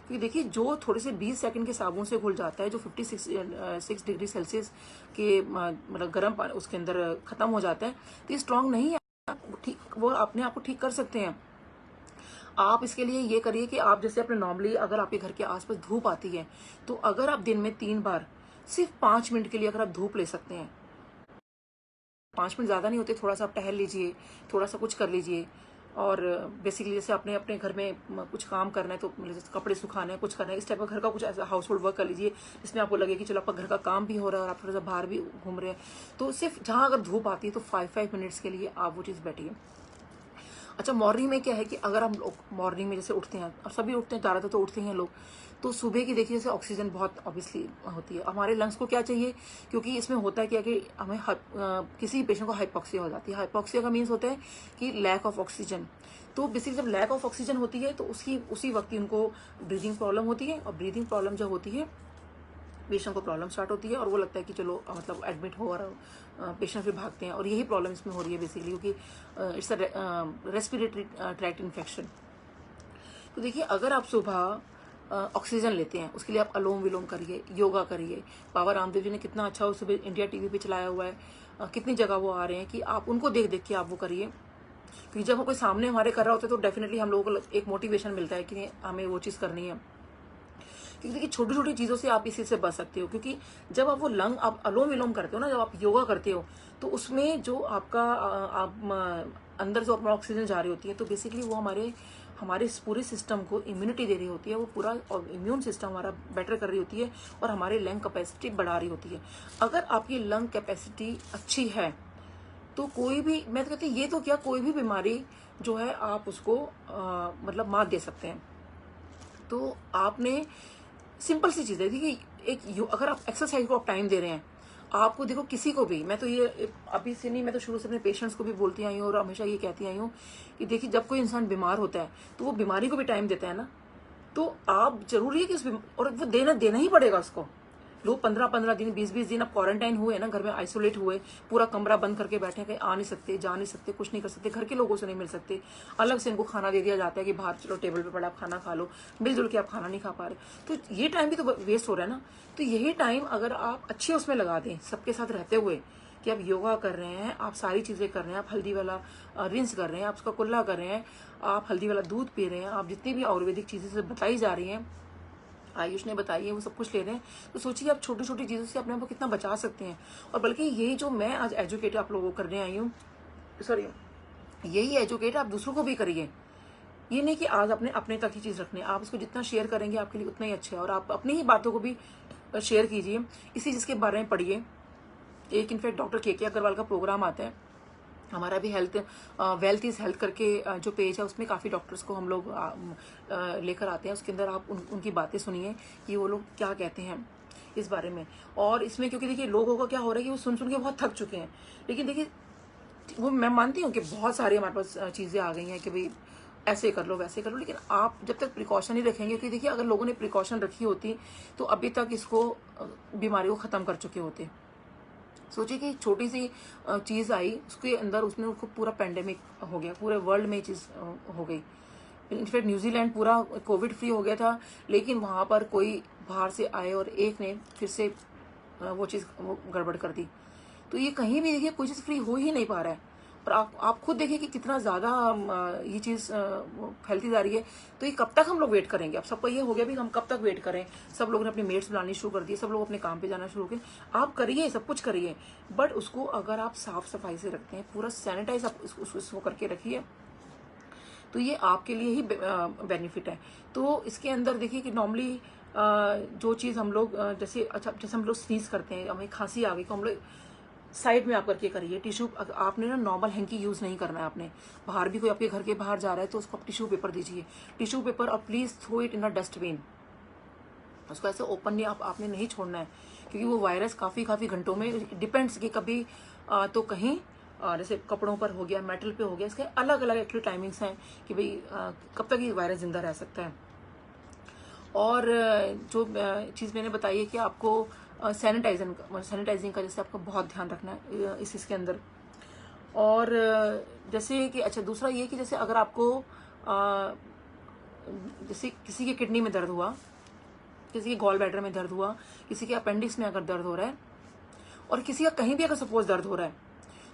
क्योंकि देखिए जो थोड़े से 20 सेकंड के साबुन से घुल जाता है, जो 56 डिग्री सेल्सियस के मतलब गर्म पानी उसके अंदर खत्म हो जाता है, तो ये स्ट्रांग नहीं है। ठीक, वो अपने आप को ठीक कर सकते हैं। आप इसके लिए ये करिए कि आप जैसे अपने नॉर्मली अगर आपके घर के आसपास धूप आती है, तो अगर आप दिन में 3 बार सिर्फ 5 मिनट के लिए अगर आप धूप ले सकते हैं, 5 मिनट ज़्यादा नहीं होते, थोड़ा सा आप टहल लीजिए, थोड़ा सा कुछ कर लीजिए। और बेसिकली जैसे अपने अपने घर में कुछ काम करना है, तो जैसे कपड़े सुखाना है, कुछ करना है, इस टाइप का घर का कुछ ऐसा हाउस होल्ड वर्क कर लीजिए जिसमें आपको लगे कि चलो आपका घर का काम भी हो रहा है और आप थोड़ा सा बाहर भी घूम रहे हैं। तो सिर्फ जहाँ अगर धूप आती है तो 5 मिनट्स के लिए आप वो चीज़ बैठिए। अच्छा, मॉर्निंग में क्या है कि अगर हम लोग मॉर्निंग में जैसे उठते हैं, और सभी उठते हैं, ज़्यादातर तो उठते हैं लोग, तो सुबह की देखिए जैसे ऑक्सीजन बहुत ऑब्वियसली होती है, हमारे लंग्स को क्या चाहिए, क्योंकि इसमें होता है क्या कि हमें किसी पेशेंट को हाइपोक्सिया हो जाती है। हाइपोक्सिया का मीन्स होता है कि लैक ऑफ ऑक्सीजन। तो बेसिकली जब लैक ऑफ ऑक्सीजन होती है तो उसी वक्त ही उनको ब्रीदिंग प्रॉब्लम होती है, और ब्रीदिंग प्रॉब्लम जब होती है पेशेंट को प्रॉब्लम स्टार्ट होती है, और वो लगता है कि चलो मतलब एडमिट हो, और पेशेंट फिर भागते हैं, और यही प्रॉब्लम इसमें हो रही है बेसिकली, क्योंकि it's a respiratory tract infection. तो देखिए, अगर आप सुबह ऑक्सीजन लेते हैं, उसके लिए आप अलोम विलोम करिए, योगा करिए। बाबा रामदेव जी ने कितना अच्छा उस सुबह इंडिया टीवी पे चलाया हुआ है, कितनी जगह वो आ रहे हैं कि आप उनको देख देख के आप वो करिए, क्योंकि जब कोई सामने हमारे कर रहा होता है तो डेफिनेटली हम लोगों को एक मोटिवेशन मिलता है कि हमें वो चीज़ करनी है। क्योंकि देखिए, छोटी छोटी चीज़ों से आप इसी से बच सकते हो, क्योंकि जब आप वो लंग आप अलोम विलोम करते हो ना, जब आप योगा करते हो, तो उसमें जो आपका अंदर जो अपना ऑक्सीजन जा रही होती है, तो बेसिकली वो हमारे हमारे इस पूरे सिस्टम को इम्यूनिटी दे रही होती है, वो पूरा इम्यून सिस्टम हमारा बेटर कर रही होती है, और हमारे लंग कैपेसिटी बढ़ा रही होती है। अगर आपकी लंग कैपेसिटी अच्छी है तो कोई भी, मैं तो कहती हूँ ये तो क्या, कोई भी बीमारी जो है आप उसको मतलब मात दे सकते हैं। तो आपने सिंपल सी चीज़ है, देखिए अगर आप एक्सरसाइज को आप टाइम दे रहे हैं, आपको देखो किसी को भी, मैं तो ये अभी से नहीं, मैं तो शुरू से अपने पेशेंट्स को भी बोलती आई हूँ और हमेशा ये कहती आई हूँ कि देखिए, जब कोई इंसान बीमार होता है तो वो बीमारी को भी टाइम देता है ना, तो आप जरूरी है कि और वो देना ही पड़ेगा उसको। लोग 15-15 दिन 20-20 दिन अब क्वारंटाइन हुए ना, घर में आइसोलेट हुए, पूरा कमरा बंद करके बैठे, कहीं आ नहीं सकते, जा नहीं सकते, कुछ नहीं कर सकते, घर के लोगों से नहीं मिल सकते, अलग से इनको खाना दे दिया जाता है कि बाहर चलो टेबल पे पड़ा आप खाना खा लो, मिलजुल के आप खाना नहीं खा पा रहे, तो ये टाइम भी तो वेस्ट हो रहा है ना। तो यही टाइम अगर आप अच्छे उसमें लगा दें सबके साथ रहते हुए, कि आप योगा कर रहे हैं, आप सारी चीज़ें कर रहे हैं, आप हल्दी वाला रिंस कर रहे हैं, आप उसका कुल्ला कर रहे हैं, आप हल्दी वाला दूध पी रहे हैं, आप जितनी भी आयुर्वेदिक चीज़ें से बताई जा रही हैं, आयुष ने बताई है, वो सब कुछ ले रहे हैं, तो सोचिए आप छोटी छोटी चीज़ों से अपने आप को कितना बचा सकते हैं। और बल्कि यही जो मैं आज एजुकेट आप लोगों को करने आई हूँ, सॉरी, यही एजुकेट आप दूसरों को भी करिए। ये नहीं कि आज अपने अपने तक ही चीज़ रखने, आप उसको जितना शेयर करेंगे आपके लिए उतना ही अच्छा है, और आप अपनी ही बातों को भी शेयर कीजिए, इसी चीज़ के बारे में पढ़िए। एक इनफैक्ट डॉक्टर के अग्रवाल का प्रोग्राम आता है, हमारा भी हेल्थ वेल्थ इज हेल्थ करके जो पेज है, उसमें काफ़ी डॉक्टर्स को हम लोग लेकर आते हैं, उसके अंदर आप उनकी बातें सुनिए कि वो लोग क्या कहते हैं इस बारे में। और इसमें क्योंकि देखिए, लोगों का क्या हो रहा है कि वो सुन सुन के बहुत थक चुके हैं, लेकिन देखिए वो मैं मानती हूँ कि बहुत सारी हमारे पास चीज़ें आ गई हैं कि भाई ऐसे कर लो वैसे कर लो, लेकिन आप जब तक प्रिकॉशन नहीं रखेंगे, क्योंकि देखिए अगर लोगों ने प्रिकॉशन रखी होती तो अभी तक इसको बीमारी को ख़त्म कर चुके होते। सोचिए कि छोटी सी चीज़ आई, उसके अंदर उसने उसको पूरा पेंडेमिक हो गया, पूरे वर्ल्ड में ये चीज़ हो गई। इनफैक्ट न्यूजीलैंड पूरा कोविड फ्री हो गया था, लेकिन वहाँ पर कोई बाहर से आए और एक ने फिर से वो चीज़ वो गड़बड़ कर दी। तो ये कहीं भी देखिए कोई चीज़ फ्री हो ही नहीं पा रहा है। और आप खुद देखिए कि कितना ज़्यादा ये चीज़ फैलती जा रही है। तो ये कब तक हम लोग वेट करेंगे? अब सबको ये हो गया भी हम कब तक वेट करें। सब लोगों ने अपनी मेट्स बुलानी शुरू कर दी, सब लोग अपने काम पे जाना शुरू किए। आप करिए, सब कुछ करिए, बट उसको अगर आप साफ सफाई से रखते हैं, पूरा सैनिटाइज आप उसको करके रखिए, तो ये आपके लिए ही बेनिफिट है। तो इसके अंदर देखिए कि नॉर्मली जो चीज़ हम लोग जैसे हम लोग स्नीज करते हैं, हमें खांसी आ गई, तो हम लोग साइड में आप करके करिए। टिश्यू आपने ना नॉर्मल हैंकी यूज़ नहीं करना है आपने। बाहर भी कोई आपके घर के बाहर जा रहा है तो उसको आप टिश्यू पेपर दीजिए, टिश्यू पेपर, और please throw it in a dustbin. उसको ऐसे ओपनली आपने नहीं छोड़ना है, क्योंकि वो वायरस काफ़ी घंटों में डिपेंड्स कि कभी तो कहीं जैसे कपड़ों पर हो गया, मेटल पे हो गया, इसके अलग अलग एक्चुअली टाइमिंग्स हैं कि भाई कब तक ये वायरस जिंदा रह सकता है। और जो चीज़ मैंने बताई है कि आपको सैनिटाइजिंग का जैसे आपको बहुत ध्यान रखना है इस चीज़ के अंदर। और जैसे कि अच्छा, दूसरा ये कि जैसे अगर आपको जैसे किसी के किडनी में दर्द हुआ, किसी के गॉल ब्लैडर में दर्द हुआ, किसी के अपेंडिक्स में अगर दर्द हो रहा है, और किसी का कहीं भी अगर सपोज दर्द हो रहा है,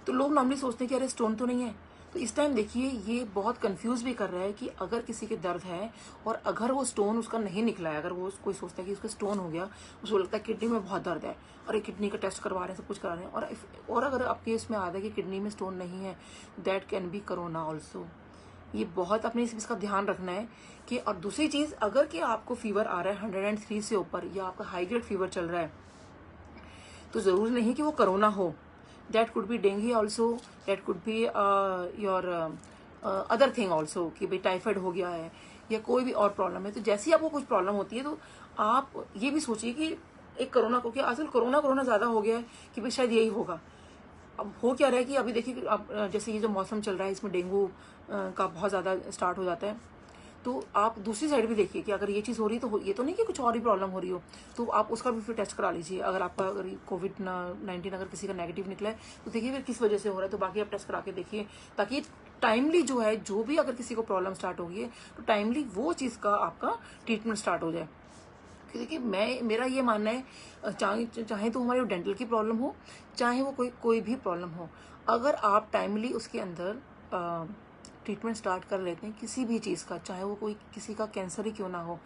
तो लोग नॉर्मली सोचते हैं कि अरे स्टोन तो नहीं है। तो इस टाइम देखिए ये बहुत कंफ्यूज भी कर रहा है कि अगर किसी के दर्द है और अगर वो स्टोन उसका नहीं निकला है, अगर वो कोई सोचता है कि उसका स्टोन हो गया, उसको लगता है किडनी में बहुत दर्द है और एक किडनी का टेस्ट करवा रहे हैं, सब कुछ करा रहे हैं, और अगर आपके इसमें आता है कि किडनी में स्टोन नहीं है, that can be corona also. ये बहुत अपने इसका ध्यान रखना है कि। और दूसरी चीज़, अगर कि आपको फीवर आ रहा है 103 से ऊपर, या आपका हाई ग्रेड फीवर चल रहा है, तो ज़रूरी नहीं कि वो कोरोना हो। That could be dengue also, that could be your other thing also कि भाई टाइफाइड हो गया है या कोई भी और प्रॉब्लम है, तो जैसे ही आपको कुछ प्रॉब्लम होती है तो आप ये भी सोचिए कि एक कोरोना को, क्या आजकल कोरोना ज़्यादा हो गया है कि भाई शायद यही होगा। अब हो क्या रहा है कि अभी देखिए कि अब जैसे ये जो मौसम चल रहा है इसमें डेंगू का बहुत ज़्यादा स्टार्ट हो जाता है। तो आप दूसरी साइड भी देखिए कि अगर ये चीज़ हो रही है तो ये तो नहीं कि कुछ और ही प्रॉब्लम हो रही हो, तो आप उसका भी फिर टेस्ट करा लीजिए। अगर आपका अगर कोविड-19 अगर किसी का नेगेटिव निकला है तो देखिए फिर किस वजह से हो रहा है, तो बाकी आप टेस्ट करा के देखिए, ताकि टाइमली जो है, जो भी अगर किसी को प्रॉब्लम स्टार्ट हो गई है तो टाइमली वो चीज़ का आपका ट्रीटमेंट स्टार्ट हो जाए। देखिए मेरा ये मानना है, चाहे तो हमारी डेंटल की प्रॉब्लम हो, चाहे वो कोई भी प्रॉब्लम हो, अगर आप टाइमली उसके अंदर ट्रीटमेंट स्टार्ट कर लेते हैं किसी भी चीज़ का, चाहे वो कोई किसी का कैंसर ही क्यों ना हो,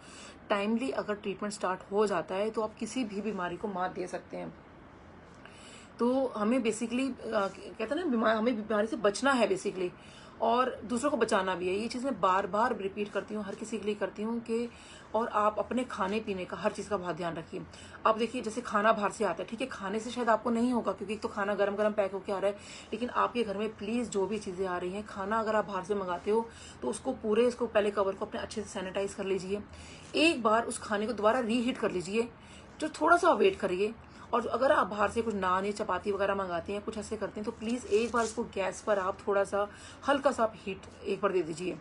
टाइमली अगर ट्रीटमेंट स्टार्ट हो जाता है तो आप किसी भी बीमारी को मात दे सकते हैं। तो हमें बेसिकली कहते हैं ना, हमें बीमारी से बचना है बेसिकली, और दूसरों को बचाना भी है। ये चीज़ मैं बार बार रिपीट करती हूँ, हर किसी के लिए करती हूँ कि और आप अपने खाने पीने का हर चीज़ का बहुत ध्यान रखिए। आप देखिए जैसे खाना बाहर से आता है, ठीक है, खाने से शायद आपको नहीं होगा क्योंकि एक तो खाना गरम गरम पैक होकर आ रहा है, लेकिन आपके घर में प्लीज़ जो भी चीज़ें आ रही हैं, खाना अगर आप बाहर से मंगाते हो तो उसको पहले कवर को अपने अच्छे से सैनिटाइज कर लीजिए। एक बार उस खाने को दोबारा रीहीट कर लीजिए, जो थोड़ा सा वेट करिए। और अगर आप बाहर से कुछ नान या चपाती वगैरह मंगाते हैं, कुछ ऐसे करते हैं, तो प्लीज़ एक बार उसको गैस पर आप थोड़ा सा हल्का सा आप हीट एक बार दे दीजिए।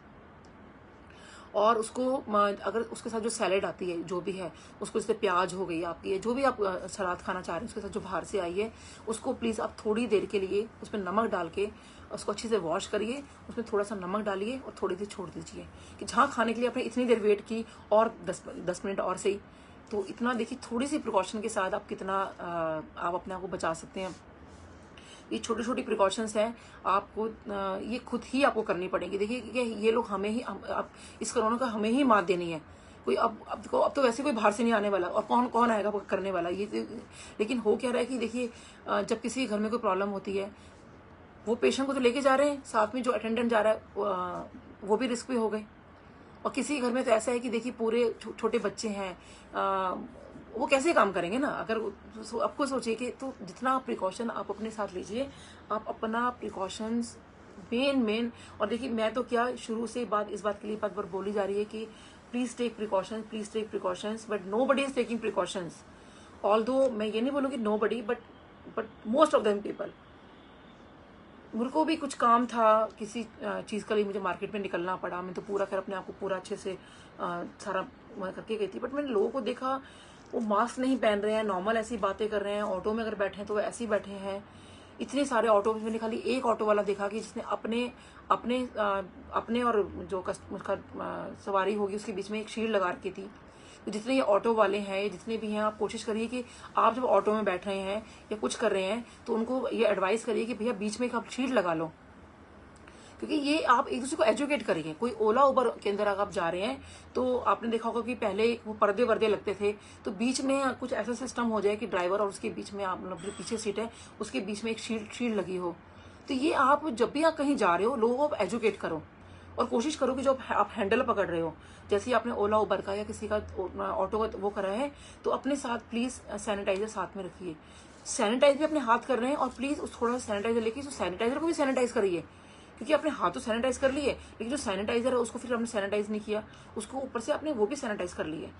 और उसको अगर उसके साथ जो सैलेड आती है जो भी है, उसको जैसे प्याज हो गई आपकी, जो भी आप सलाद खाना चाह रहे हैं उसके साथ जो बाहर से आई है, उसको प्लीज़ आप थोड़ी देर के लिए उसमें नमक डाल के उसको अच्छे से वॉश करिए, उसमें थोड़ा सा नमक डालिए और थोड़ी देर छोड़ दीजिए कि जहाँ खाने के लिए आपने इतनी देर वेट की और 10 मिनट और सही। तो इतना देखिए, थोड़ी सी प्रिकॉशन के साथ आप कितना आप अपने आप को बचा सकते हैं। ये छोटी छोटी प्रिकॉशंस हैं, आपको ये खुद ही आपको करनी पड़ेगी। देखिए कि ये लोग हमें ही अब इस कोरोना का हमें ही मात देनी है। कोई अब तो वैसे कोई बाहर से नहीं आने वाला, और कौन कौन आएगा करने वाला ये लेकिन हो क्या रहा है कि देखिए जब किसी घर में कोई प्रॉब्लम होती है, वो पेशेंट को तो लेके जा रहे हैं, साथ में जो अटेंडेंट जा रहा है वो भी रिस्क पे हो गए। और किसी घर में तो ऐसा है कि देखिए पूरे छोटे बच्चे हैं, वो कैसे काम करेंगे ना। अगर आपको सोचिए कि तो जितना प्रिकॉशन आप अपने साथ लीजिए, आप अपना प्रिकॉशंस मेन। और देखिए मैं तो क्या शुरू से इस बात के लिए बार बोली जा रही है कि please take precautions, but nobody is taking precautions. Although मैं ये नहीं बोलूँगी nobody, but most of them people. मेरे को भी कुछ काम था किसी चीज़ के लिए, मुझे मार्केट में निकलना पड़ा। मैं तो पूरा खैर अपने आप को पूरा अच्छे से सारा करके गई थी, बट मैंने लोगों को देखा वो मास्क नहीं पहन रहे हैं, नॉर्मल ऐसी बातें कर रहे हैं। ऑटो में अगर बैठे हैं तो वो ऐसे ही बैठे हैं। इतने सारे ऑटो में मैंने खाली एक ऑटो वाला देखा कि जिसने अपने और जो उसका सवारी होगी उसके बीच में एक शील्ड लगा रखी थी। तो जितने ये ऑटो वाले हैं, जितने भी हैं, आप कोशिश करिए कि आप जब ऑटो में बैठ रहे हैं या कुछ कर रहे हैं तो उनको ये एडवाइस करिए कि भैया बीच में एक आप शील्ड लगा लो, क्योंकि ये आप एक दूसरे को एजुकेट करेंगे। कोई ओला उबर के अंदर अगर आप जा रहे हैं तो आपने देखा होगा कि पहले वो पर्दे वर्दे लगते थे, तो बीच में कुछ ऐसा सिस्टम हो जाए कि ड्राइवर और उसके बीच में, आप जो पीछे सीट है उसके बीच में एक शील्ड लगी हो। तो ये आप जब भी आप कहीं जा रहे हो लोगों को एजुकेट करो, और कोशिश करो कि जो आप हैंडल पकड़ रहे हो, जैसे आपने ओला उबर का या किसी का ऑटो का वो करा है, तो अपने साथ प्लीज सैनिटाइजर साथ में रखिए। सैनिटाइज भी अपने हाथ कर रहे हैं, और प्लीज उस थोड़ा सा सैनिटाइजर लेके उस सैनिटाइजर को भी सैनिटाइज करिए, क्योंकि अपने हाथ तो सैनिटाइज कर लिए, लेकिन जो सैनिटाइजर है उसको फिर आपने सैनिटाइज नहीं किया, उसको ऊपर से आपने वो भी सैनिटाइज कर लिए।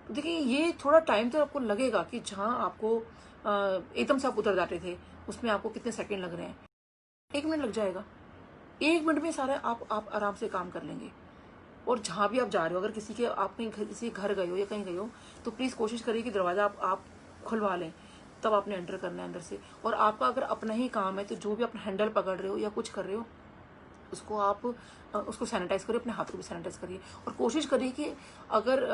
तो देखिए ये थोड़ा टाइम तो आपको लगेगा कि जहाँ आपको एकदम से आप उतर जाते थे उसमें आपको कितने सेकंड लग रहे हैं, 1 मिनट लग जाएगा। 1 मिनट में सारा आप आराम से काम कर लेंगे। और जहाँ भी आप जा रहे हो, अगर किसी घर गए हो या कहीं गए हो, तो प्लीज़ कोशिश करिए कि दरवाज़ा आप खुलवा लें, तब आपने एंटर करना है अंदर से। और आपका अगर अपना ही काम है तो जो भी आप हैंडल पकड़ रहे हो या कुछ कर रहे हो उसको आप उसको सैनिटाइज करिए, अपने हाथ को भी सैनिटाइज करिए। और कोशिश करिए कि अगर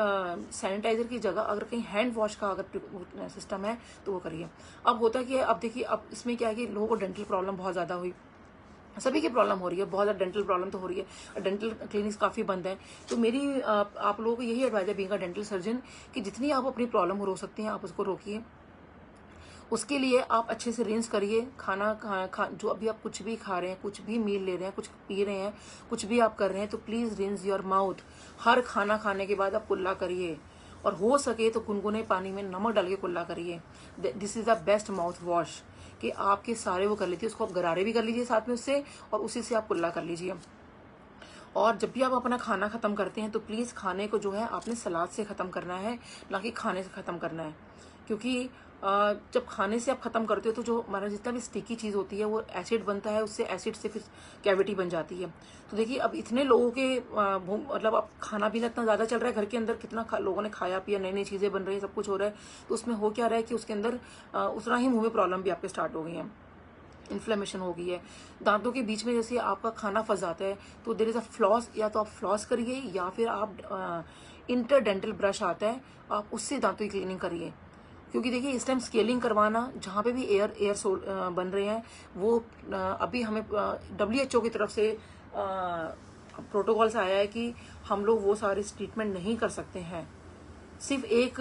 सैनिटाइजर की जगह अगर कहीं हैंड वॉश का अगर सिस्टम है तो वो करिए। अब होता कि अब देखिए, अब इसमें क्या है कि लोगों को डेंटल प्रॉब्लम बहुत ज़्यादा हुई, सभी की प्रॉब्लम हो रही है, बहुत ज़्यादा डेंटल प्रॉब्लम तो हो रही है, डेंटल क्लिनिक्स काफ़ी बंद हैं। तो मेरी आप लोगों को यही एडवाइस है, बीइंग अ डेंटल सर्जन, कि जितनी आप अपनी प्रॉब्लम को रोक सकते हैं आप उसको रोकिए। उसके लिए आप अच्छे से रिंस करिए जो अभी आप कुछ भी खा रहे हैं, कुछ भी मील ले रहे हैं, कुछ पी रहे हैं, कुछ भी आप कर रहे हैं, तो प्लीज़ रिंस योर माउथ। हर खाना खाने के बाद आप कुल्ला करिए, और हो सके तो गुनगुने पानी में नमक डाल के कुल्ला करिए। This is the best mouth wash, कि आपके सारे वो कर लीजिए। उसको आप गरारे भी कर लीजिए साथ में उससे, और उसी से आप कुल्ला कर लीजिए। और जब भी आप अपना खाना ख़त्म करते हैं तो प्लीज़ खाने को जो है आपने सलाद से ख़त्म करना है, ना कि खाने से ख़त्म करना है। क्योंकि जब खाने से आप ख़त्म करते हो तो जो हमारा जितना भी स्टिकी चीज़ होती है वो एसिड बनता है, उससे एसिड से फिर कैविटी बन जाती है। तो देखिए अब इतने लोगों के मतलब अब खाना पीना इतना ज़्यादा चल रहा है घर के अंदर, कितना लोगों ने खाया पिया, नई नई चीज़ें बन रही है, सब कुछ हो रहा है। तो उसमें हो क्या रहा है कि उसके अंदर उतना ही मुँह में प्रॉब्लम भी आपके स्टार्ट हो गई है, इन्फ्लेमेशन हो गई है। दांतों के बीच में जैसे आपका खाना फंस जाता है तो देयर इज़ अ फ्लॉस, या तो आप फ्लॉस करिए या फिर आप इंटरडेंटल ब्रश आता है, आप उससे दांतों की क्लीनिंग करिए। क्योंकि देखिए इस टाइम स्केलिंग करवाना, जहाँ पे भी एयर बन रहे हैं वो अभी हमें WHO की तरफ से प्रोटोकॉल्स आया है कि हम लोग वो सारे ट्रीटमेंट नहीं कर सकते हैं। सिर्फ एक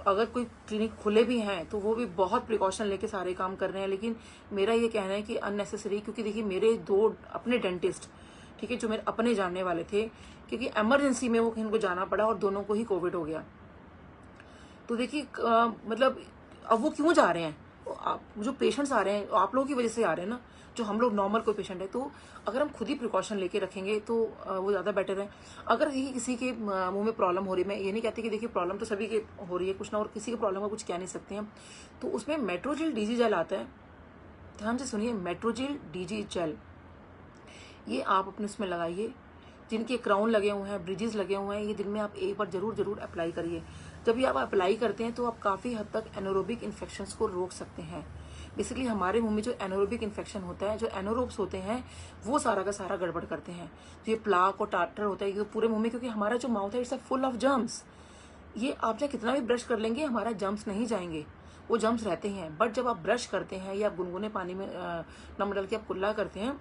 अगर कोई क्लिनिक खुले भी हैं तो वो भी बहुत प्रिकॉशन लेके सारे काम कर रहे हैं। लेकिन मेरा ये कहना है कि अननेसेसरी, क्योंकि देखिए मेरे 2 अपने डेंटिस्ट, ठीक है, जो मेरे अपने जानने वाले थे, क्योंकि इमरजेंसी में वो इनको जाना पड़ा और दोनों को ही कोविड हो गया। तो देखिए मतलब अब वो क्यों जा रहे हैं, जो पेशेंट्स आ रहे हैं आप लोगों की वजह से आ रहे हैं ना, जो हम लोग नॉर्मल कोई पेशेंट है। तो अगर हम खुद ही प्रिकॉशन लेके रखेंगे तो वो ज़्यादा बेटर है। अगर ये किसी के मुंह में प्रॉब्लम हो रही है, मैं ये नहीं कहती कि देखिए प्रॉब्लम तो सभी के हो रही है, कुछ ना, और किसी की प्रॉब्लम का कुछ कह नहीं सकते हैं। तो उसमें मेट्रोजिल डीजी जेल आता है, ध्यान से सुनिए, मेट्रोजिल डीजी जेल, ये आप अपने उसमें लगाइए। जिनके क्राउन लगे हुए हैं, ब्रिजेस लगे हुए हैं, ये दिन में आप एक बार जरूर अप्लाई करिए। जब ये आप अप्लाई करते हैं तो आप काफ़ी हद तक एनोरोबिक इन्फेक्शंस को रोक सकते हैं। बेसिकली हमारे मुंह में जो एनोरोबिक इन्फेक्शन होता है, जो एनोरोब्स होते हैं, वो सारा का सारा गड़बड़ करते हैं। तो ये प्लाक और टार्टर होता है ये तो पूरे मुंह में, क्योंकि हमारा जो माउथ है इट्स फुल ऑफ जर्म्स। ये आप चाहे कितना भी ब्रश कर लेंगे, हमारा जर्म्स नहीं जाएंगे, वो जर्म्स रहते हैं। बट जब आप ब्रश करते हैं या गुनगुने पानी में नमक डाल के आप कुल्ला करते हैं,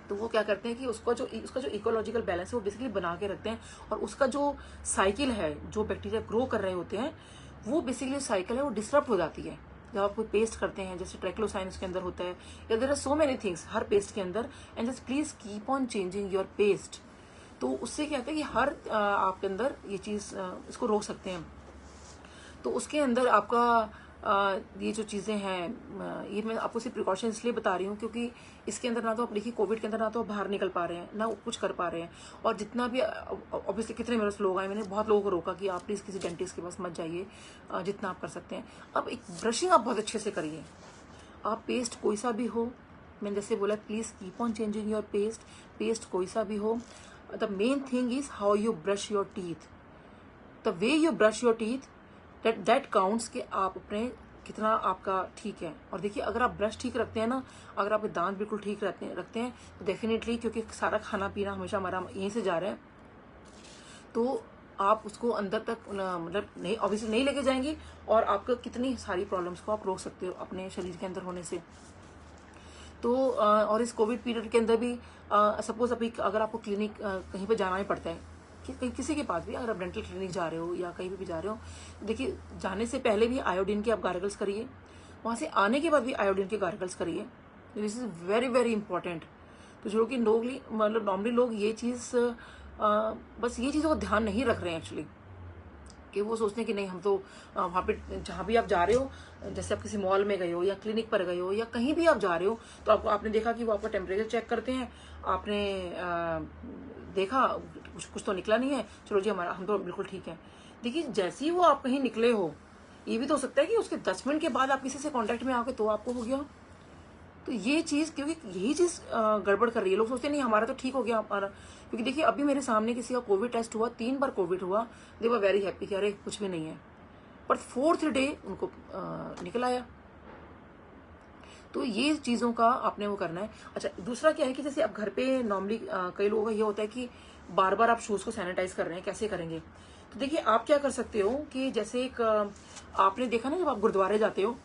तो वो क्या करते हैं कि उसका जो इकोलॉजिकल बैलेंस है वो बेसिकली बना के रखते हैं। और उसका जो साइकिल है, जो बैक्टीरिया ग्रो कर रहे होते हैं, वो बेसिकली साइकिल है वो डिस्टर्ब हो जाती है। जब आप कोई पेस्ट करते हैं, जैसे ट्रैक्लोसाइन उसके अंदर होता है, या there are so many things हर पेस्ट के अंदर, and just please keep on changing your paste. तो उससे क्या होता है कि हर आपके अंदर ये चीज़ इसको रोक सकते हैं। तो उसके अंदर आपका ये जो चीज़ें हैं, ये मैं आपको सिर्फ प्रिकॉशन इसलिए बता रही हूँ क्योंकि इसके अंदर ना तो आप देखिए कोविड के अंदर ना तो आप बाहर निकल पा रहे हैं, ना कुछ कर पा रहे हैं। और जितना भी ऑब्वियसली कितने मेरे पास लोग आए, मैंने बहुत लोगों को रोका कि आप प्लीज़ किसी डेंटिस्ट के पास मत जाइए, जितना आप कर सकते हैं। अब एक ब्रशिंग आप बहुत अच्छे से करिए। आप पेस्ट कोई सा भी हो, मैंने जैसे बोला, please keep on changing your paste कोई सा भी हो। The main thing is how you brush your teeth, the way you brush your teeth, that counts कि आप अपने कितना आपका ठीक है। और देखिए अगर आप ब्रश ठीक रखते हैं ना, अगर आपके दांत बिल्कुल ठीक रखते हैं तो डेफिनेटली, क्योंकि सारा खाना पीना हमेशा हमारा यहीं से जा रहा है, तो आप उसको अंदर तक मतलब नहीं, ऑब्वियसली नहीं लेके जाएंगे, और आपको कितनी सारी प्रॉब्लम्स को आप रोक सकते हो अपने शरीर के अंदर होने से। तो और इस कोविड पीरियड के अंदर भी सपोज अभी अगर आपको क्लिनिक कहीं पे जाना ही पड़ता है, किसी के पास भी, अगर आप डेंटल क्लिनिक जा रहे हो या कहीं भी जा रहे हो, देखिए जाने से पहले भी आयोडीन के आप गार्गल्स करिए, वहाँ से आने के बाद भी आयोडीन के गार्गल्स करिए। This is very important. तो जो कि मतलब नॉर्मली लोग ये चीज़ बस ये चीज़ों का ध्यान नहीं रख रहे हैं एक्चुअली, कि वो सोचते हैं कि नहीं हम तो वहाँ पे जहाँ भी आप जा रहे हो, जैसे आप किसी मॉल में गए हो या क्लिनिक पर गए हो या कहीं भी आप जा रहे हो, तो आपने देखा कि वो आपका टेम्परेचर चेक करते हैं, आपने देखा कुछ तो निकला नहीं है, चलो जी हम तो बिल्कुल ठीक है। देखिए जैसे ही वो आप कहीं निकले हो, ये भी तो हो सकता है कि उसके 10 मिनट के बाद आप किसी से कॉन्टेक्ट में आओगे तो आपको हो गया। तो ये चीज़, क्योंकि यही चीज़ गड़बड़ कर रही है, लोग सोचते नहीं हमारा तो ठीक हो गया हमारा। क्योंकि देखिए अभी मेरे सामने किसी का कोविड टेस्ट हुआ, 3 बार कोविड हुआ, दे वर वेरी हैप्पी कि अरे कुछ भी नहीं है, पर 4th डे उनको निकल आया। तो ये चीज़ों का आपने वो करना है। अच्छा दूसरा क्या है कि जैसे अब घर पे नॉर्मली कई लोगों का ये होता है कि बार बार आप शूज़ को सैनिटाइज कर रहे हैं, कैसे करेंगे। तो देखिए आप क्या कर सकते हो कि जैसे एक आपने देखा ना, जब आप गुरुद्वारे जाते हो,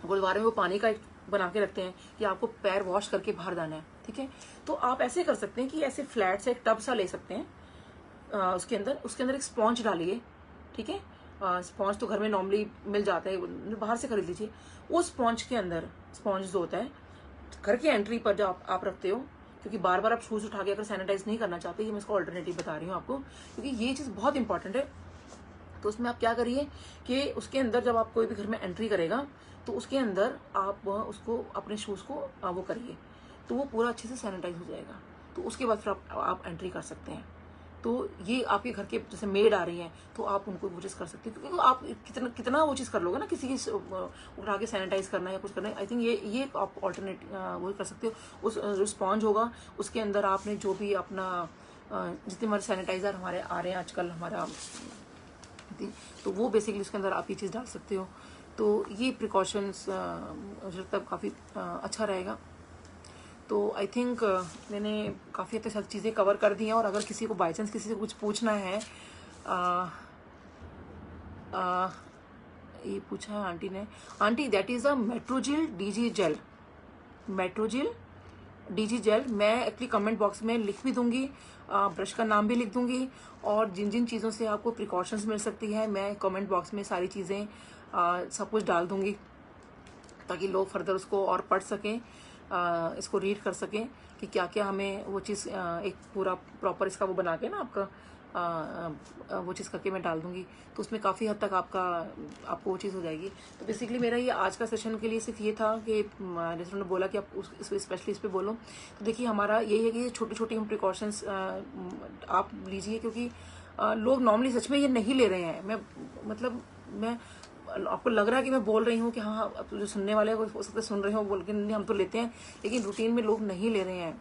गुरुद्वारे में वो पानी का एक बना के रखते हैं कि आपको पैर वॉश करके बाहर जाना है, ठीक है। तो आप ऐसे कर सकते हैं कि ऐसे फ्लैट से एक टब सा ले सकते हैं, उसके अंदर एक स्पॉन्ज डालिए, ठीक है। स्पॉन्ज तो घर में नॉर्मली मिल जाता है, बाहर से खरीद लीजिए। उस स्पॉन्ज के अंदर, स्पॉन्ज जो होता है घर की एंट्री पर जो आप रखते हो, क्योंकि बार बार आप शूज उठा के अगर सैनिटाइज नहीं करना चाहते, ये मैं इसका ऑल्टरनेटिव बता रही हूँ आपको, क्योंकि ये चीज़ बहुत इंपॉर्टेंट है। तो उसमें आप क्या करिए कि उसके अंदर जब आप कोई भी घर में एंट्री करेगा तो उसके अंदर आप उसको अपने शूज़ को वो करिए, तो वो पूरा अच्छे से सैनिटाइज हो जाएगा। तो उसके बाद फिर आप एंट्री कर सकते हैं। तो ये आपके घर के जैसे मेड आ रही हैं तो आप उनको वो चीज़ कर सकते हैं, क्योंकि आप कितना कितना वो चीज़ कर लोगे ना, किसी की उठा के सैनिटाइज करना या कुछ करना है। आई थिंक ये आप ऑल्टरनेट वो कर सकते हो। उस जो स्पॉन्ज होगा उसके अंदर आपने जो भी अपना जितने हमारे सैनिटाइज़र हमारे आ रहे हैं आजकल हमारा, तो वो बेसिकली उसके अंदर आप ये चीज़ डाल सकते हो। तो ये प्रिकॉशंस मुझे लगता है काफ़ी अच्छा रहेगा। तो आई थिंक मैंने काफ़ी हद तक चीज़ें कवर कर दी हैं। और अगर किसी को बाई चांस किसी से कुछ पूछना है, ये पूछा है आंटी ने, aunty that is a Metrogyl DG gel, Metrogyl DG gel. मैं एक्चुअली कमेंट बॉक्स में लिख भी दूंगी, ब्रश का नाम भी लिख दूंगी, और जिन जिन चीज़ों से आपको प्रिकॉशंस मिल सकती है मैं कमेंट बॉक्स में सारी चीज़ें सब कुछ डाल दूंगी, ताकि लोग फर्दर उसको और पढ़ सकें, इसको रीड कर सकें कि क्या क्या हमें वो चीज़ एक पूरा प्रॉपर इसका वो बना के ना आपका वो चीज़ करके मैं डाल दूंगी। तो उसमें काफ़ी हद तक आपको वो चीज़ हो जाएगी। तो बेसिकली मेरा ये आज का सेशन के लिए सिर्फ ये था कि जैसे उन्होंने बोला कि आप स्पेशली इस पर बोलो। तो देखिए हमारा यही है कि छोटी छोटी हम प्रिकॉशंस आप लीजिए, क्योंकि लोग नॉर्मली सच में ये नहीं ले रहे हैं। मैं आपको लग रहा है कि मैं बोल रही हूँ कि हाँ अब जो सुनने वाले हो सकते सुन रहे हो बोल के, नहीं हम तो लेते हैं, लेकिन रूटीन में लोग नहीं ले रहे हैं।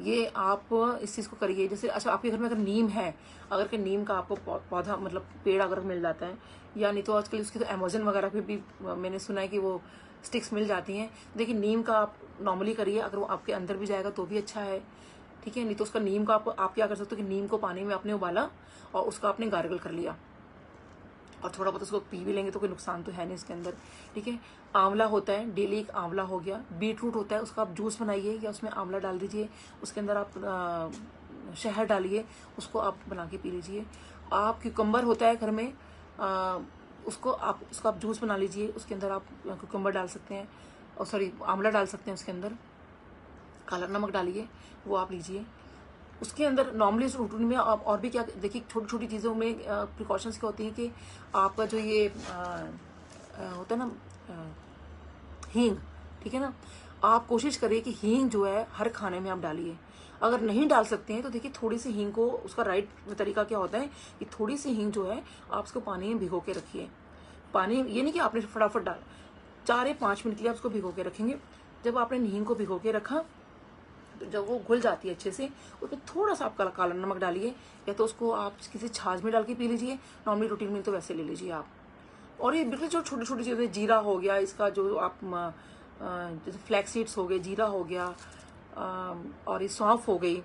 ये आप इस चीज़ को करिए। जैसे अच्छा आपके घर में अगर नीम है, अगर के नीम का आपको पौधा मतलब पेड़ अगर मिल जाता है, या नहीं तो आजकल उसकी तो अमेज़न वगैरह पे भी मैंने सुना है कि वो स्टिक्स मिल जाती हैं। देखिए नीम का आप नॉर्मली करिए, अगर वो आपके अंदर भी जाएगा तो भी अच्छा है, ठीक है। नहीं तो उसका नीम का आप क्या कर सकते हो कि नीम को पानी में आपने उबाला और उसका आपने गार्गल कर लिया, और थोड़ा बहुत उसको पी भी लेंगे तो कोई नुकसान तो है नहीं इसके अंदर, ठीक है। आंवला होता है, डेली एक आंवला हो गया। बीटरूट होता है, उसका आप जूस बनाइए या उसमें आंवला डाल दीजिए, उसके अंदर आप शहद डालिए, उसको आप बना के पी लीजिए। आप क्यूकम्बर होता है घर में, उसका आप जूस बना लीजिए, उसके अंदर आप क्यूकम्बर डाल सकते हैं, और सॉरी आंवला डाल सकते हैं, उसके अंदर काला नमक डालिए, वो आप लीजिए। उसके अंदर नॉर्मली इस रूटीन में आप और भी क्या देखिए, छोटी छोटी चीज़ों में प्रिकॉशंस क्या होती हैं कि आपका जो ये होता है ना हींग, ठीक है ना, आप कोशिश करिए कि हींग जो है हर खाने में आप डालिए। अगर नहीं डाल सकते हैं तो देखिए थोड़ी सी हींग को, उसका राइट तरीका क्या होता है कि थोड़ी सी हींग जो है आप उसको पानी में भिगो के रखिए। पानी ये नहीं कि आपने फटाफट डाल, 4 या 5 मिनट के लिए आप उसको भिगो के रखेंगे। जब आपने हींग को भिगो के रखा, जब वो घुल जाती है अच्छे से, उसमें थोड़ा सा आप काला नमक डालिए, या तो उसको आप किसी छाछ में डाल के पी लीजिए, नॉर्मली रूटीन में तो वैसे ले लीजिए आप। और ये बिल्कुल जो छोटी छोटी चीज़ें, जीरा हो गया, इसका जो आप जैसे फ्लैक्स सीड्स हो गए, जीरा हो गया, और ये सौंफ हो गई,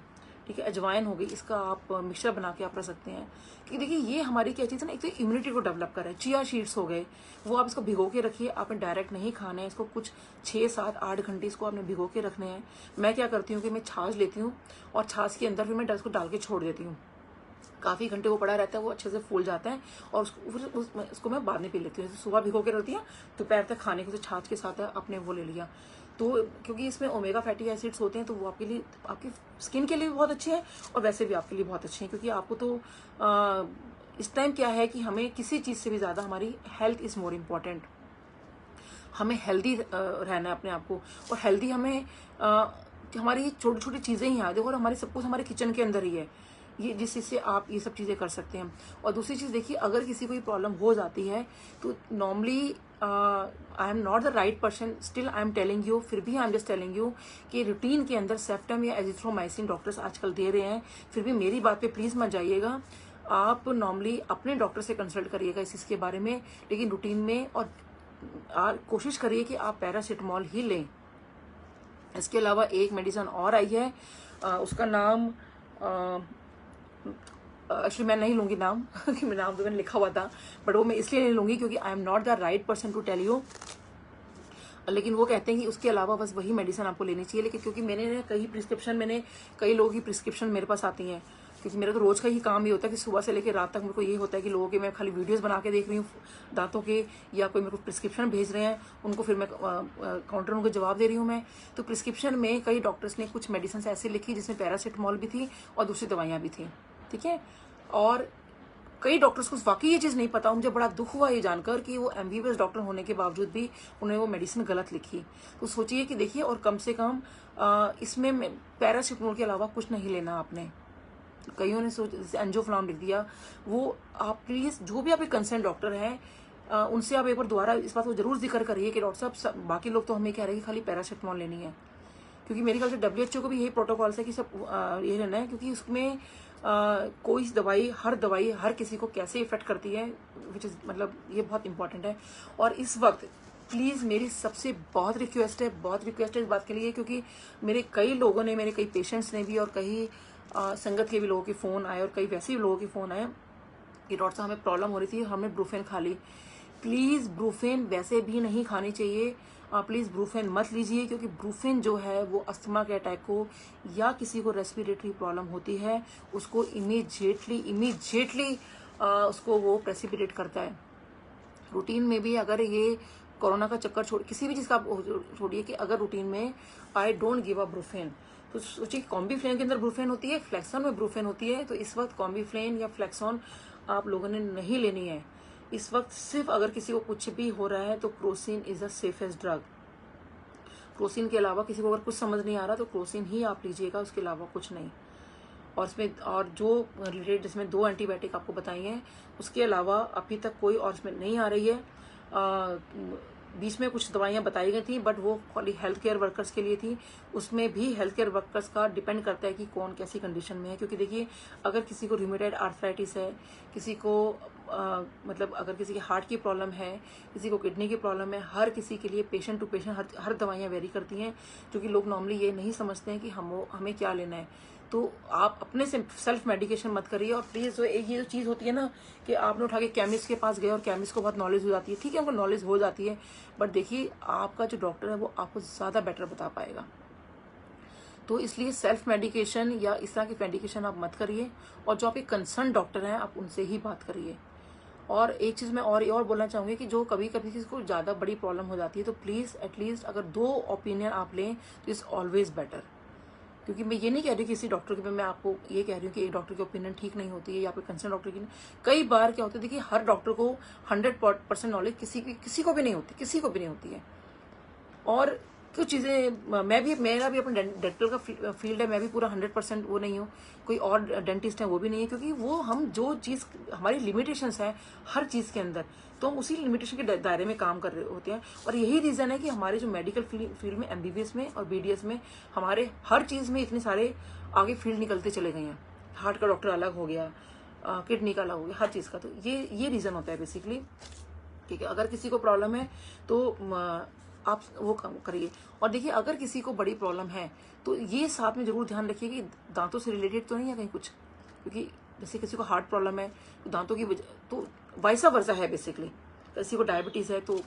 ठीक है, अजवाइन हो गई, इसका आप मिक्सचर बना के आप रख सकते हैं। क्योंकि देखिए ये हमारी क्या चीज़ है ना, एक तो इम्यूनिटी को डेवलप कर रहा है। चिया सीड्स हो गए, वो आप इसको भिगो के रखिए, आपने डायरेक्ट नहीं खाना है इसको, कुछ 6, 7, 8 घंटे इसको आपने भिगो के रखने हैं। मैं क्या करती हूँ कि मैं छाछ लेती हूँ, और छाछ के अंदर फिर मैं उसको डाल के छोड़ देती हूँ। काफ़ी घंटे वो पड़ा रहता है, वो अच्छे से फूल जाता है, और उसको मैं बाद में पी लेती हूँ। जैसे सुबह भिगो के रखती है, दोपहर तक खाने के छाछ के साथ अपने वो ले लिया। तो क्योंकि इसमें ओमेगा फैटी एसिड्स होते हैं, तो वो आपके लिए, आपकी स्किन के लिए भी बहुत अच्छे हैं, और वैसे भी आपके लिए बहुत अच्छे हैं। क्योंकि आपको तो इस टाइम क्या है कि हमें किसी चीज़ से भी ज़्यादा हमारी हेल्थ इज़ मोर इम्पॉर्टेंट। हमें हेल्दी रहना है अपने आप को, और हेल्दी हमें हमारी छोटी छोटी चीज़ें ही हैं। देखो हमारी सब कुछ हमारे किचन के अंदर ही है, ये जिस चीज़ से आप ये सब चीज़ें कर सकते हैं। और दूसरी चीज़ देखिए, अगर किसी को ये प्रॉब्लम हो जाती है तो normally I am not the right person, still I am telling you, फिर भी I am just telling you कि रूटीन के अंदर सेफ्टम या एजिथ्रोमाइसिन डॉक्टर्स आजकल दे रहे हैं। फिर भी मेरी बात पे प्लीज़ मत जाइएगा, आप नॉर्मली अपने डॉक्टर से कंसल्ट करिएगा इस चीज़ के बारे में, लेकिन रूटीन में। और कोशिश करिए कि आप पैरासीटामॉल ही लें। इसके अलावा एक मेडिसिन और आई है, उसका नाम एक्चुअली मैं नहीं लूँगी नाम कि मैं नाम तो मैंने लिखा हुआ था, बट वो मैं इसलिए नहीं लूँगी क्योंकि I am not the right person to tell you. लेकिन वो कहते हैं कि उसके अलावा बस वही मेडिसिन आपको लेनी चाहिए। लेकिन क्योंकि मैंने कई लोगों की प्रिस्क्रिप्शन मेरे पास आती हैं, क्योंकि मेरा तो रोज़ का ही काम ये होता है कि सुबह से लेकर रात तक मेरे को ये होता है कि लोगों के मैं खाली वीडियोस बना के देख रही हूँ दांतों के, या कोई मेरे को प्रिस्क्रिप्शन भेज रहे हैं, उनको फिर मैं काउंटर उनको जवाब दे रही हूँ मैं। तो प्रिस्क्रिप्शन में कई डॉक्टर्स ने कुछ मेडिसिन ऐसे लिखी जिसमें पैरासीटामॉल भी थी और दूसरी दवाइयाँ भी थी, ठीक है। और कई डॉक्टर्स को वाकई ये चीज़ नहीं पता। मुझे बड़ा दुख हुआ ये जानकर कि वो एमबीबीएस डॉक्टर होने के बावजूद भी उन्होंने वो मेडिसिन गलत लिखी। तो सोचिए कि देखिए, और कम से कम इसमें पैरासिटामोल के अलावा कुछ नहीं लेना आपने। कईयों ने जैसे एंजोफ्लाम लिख दिया। वो आप प्लीज़, जो भी आपके कंसर्न डॉक्टर हैं, उनसे आप एक बार दोबारा इस बात को जरूर जिक्र करिए कि डॉक्टर साहब, बाकी लोग तो हमें कह रहे हैं कि खाली पैरासिटामोल लेनी है, क्योंकि मेरे ख्याल से WHO को भी यही प्रोटोकॉल्स है कि सब ये लेना है, क्योंकि उसमें कोई दवाई हर किसी को कैसे इफेक्ट करती है, विच इज़ मतलब ये बहुत इंपॉर्टेंट है। और इस वक्त प्लीज़ मेरी सबसे बहुत रिक्वेस्ट है इस बात के लिए, क्योंकि मेरे कई लोगों ने, मेरे कई पेशेंट्स ने भी और कई संगत के भी लोगों के फ़ोन आए और कई वैसे भी लोगों के फ़ोन आए कि डॉक्टर साहब हमें प्रॉब्लम हो रही थी, हमने ब्रूफेन खा ली। प्लीज़ ब्रूफेन वैसे भी नहीं खानी चाहिए। प्लीज़ ब्रूफेन मत लीजिए, क्योंकि ब्रूफेन जो है वो अस्थमा के अटैक को या किसी को रेस्पिरेटरी प्रॉब्लम होती है उसको इमीडिएटली उसको वो प्रेसिपिटेट करता है। रूटीन में भी अगर ये कोरोना का चक्कर किसी भी चीज़ का आप छोड़िए, कि अगर रूटीन में I don't give a Brufen, तो सोचिए कॉम्बीफ्लेन के अंदर ब्रूफेन होती है, फ्लेक्सॉन में ब्रूफेन होती है। तो इस वक्त कॉम्बीफ्लेन या फ्लेक्सॉन आप लोगों ने नहीं लेनी है इस वक्त। सिर्फ अगर किसी को कुछ भी हो रहा है तो Crocin is the safest drug. Crocin के अलावा किसी को अगर कुछ समझ नहीं आ रहा तो क्रोसिन ही आप लीजिएगा, उसके अलावा कुछ नहीं। और इसमें और जो रिलेटेड जिसमें 2 एंटीबायोटिक आपको बताई हैं, उसके अलावा अभी तक कोई और इसमें नहीं आ रही है। बीच में कुछ दवाइयाँ बताई गई थी, बट वो खाली हेल्थ केयर वर्कर्स के लिए थी। उसमें भी हेल्थ केयर वर्कर्स का डिपेंड करता है कि कौन कैसी कंडीशन में है, क्योंकि देखिए अगर किसी को रूमेटॉइड आर्थराइटिस है, किसी को मतलब अगर किसी के हार्ट की प्रॉब्लम है, किसी को किडनी की प्रॉब्लम है, हर किसी के लिए पेशेंट टू पेशेंट हर दवाइयाँ वेरी करती हैं, जो कि लोग नॉर्मली ये नहीं समझते हैं कि हमें क्या लेना है। तो आप अपने से सेल्फ मेडिकेशन मत करिए। और प्लीज़ ये जो चीज़ होती है ना कि आपने उठा के केमिस्ट के पास गए और केमिस्ट को बहुत नॉलेज हो जाती है, ठीक है, उनको नॉलेज हो जाती है, बट देखिए आपका जो डॉक्टर है वो आपको ज़्यादा बेटर बता पाएगा। तो इसलिए सेल्फ मेडिकेशन या इस तरह की मेडिकेशन आप मत करिए, और जो आपके कंसर्न डॉक्टर हैं आप उनसे ही बात करिए। और एक चीज़ मैं और बोलना चाहूँगी कि जो कभी कभी किसी को ज़्यादा बड़ी प्रॉब्लम हो जाती है, तो प्लीज़ एटलीस्ट अगर 2 ओपिनियन आप लें तो इज़ ऑलवेज बेटर। क्योंकि मैं ये नहीं कह रही किसी डॉक्टर की, मैं आपको ये कह रही हूँ कि एक डॉक्टर की ओपिनियन ठीक नहीं होती है या फिर कंसर्न डॉक्टर की नहीं। कई बार क्या होता है, देखिए हर डॉक्टर को 100% नॉलेज किसी को भी नहीं होती है। और कुछ चीज़ें मेरा भी अपना डेंटल का फील्ड है, मैं भी पूरा 100% वो नहीं हूँ, कोई और डेंटिस्ट है वो भी नहीं है, क्योंकि वो हम जो चीज़ हमारी लिमिटेशंस है हर चीज़ के अंदर, तो हम उसी लिमिटेशन के दायरे में काम कर रहे होते हैं। और यही रीज़न है कि हमारे जो मेडिकल फील्ड में एमबीबीएस में और बीडीएस में हमारे हर चीज़ में इतने सारे आगे फील्ड निकलते चले गए हैं। हार्ट का डॉक्टर अलग हो गया, किडनी का अलग हो गया, हर चीज़ का। तो ये रीज़न होता है बेसिकली, ठीक है। अगर किसी को प्रॉब्लम है तो आप वो काम करिए। और देखिए अगर किसी को बड़ी प्रॉब्लम है तो ये साथ में जरूर ध्यान रखिए कि दांतों से रिलेटेड तो नहीं है कहीं कुछ, क्योंकि जैसे किसी को हार्ट प्रॉब्लम है तो दांतों की वजह, तो वाइसा वर्सा है बेसिकली। किसी को डायबिटीज़ है तो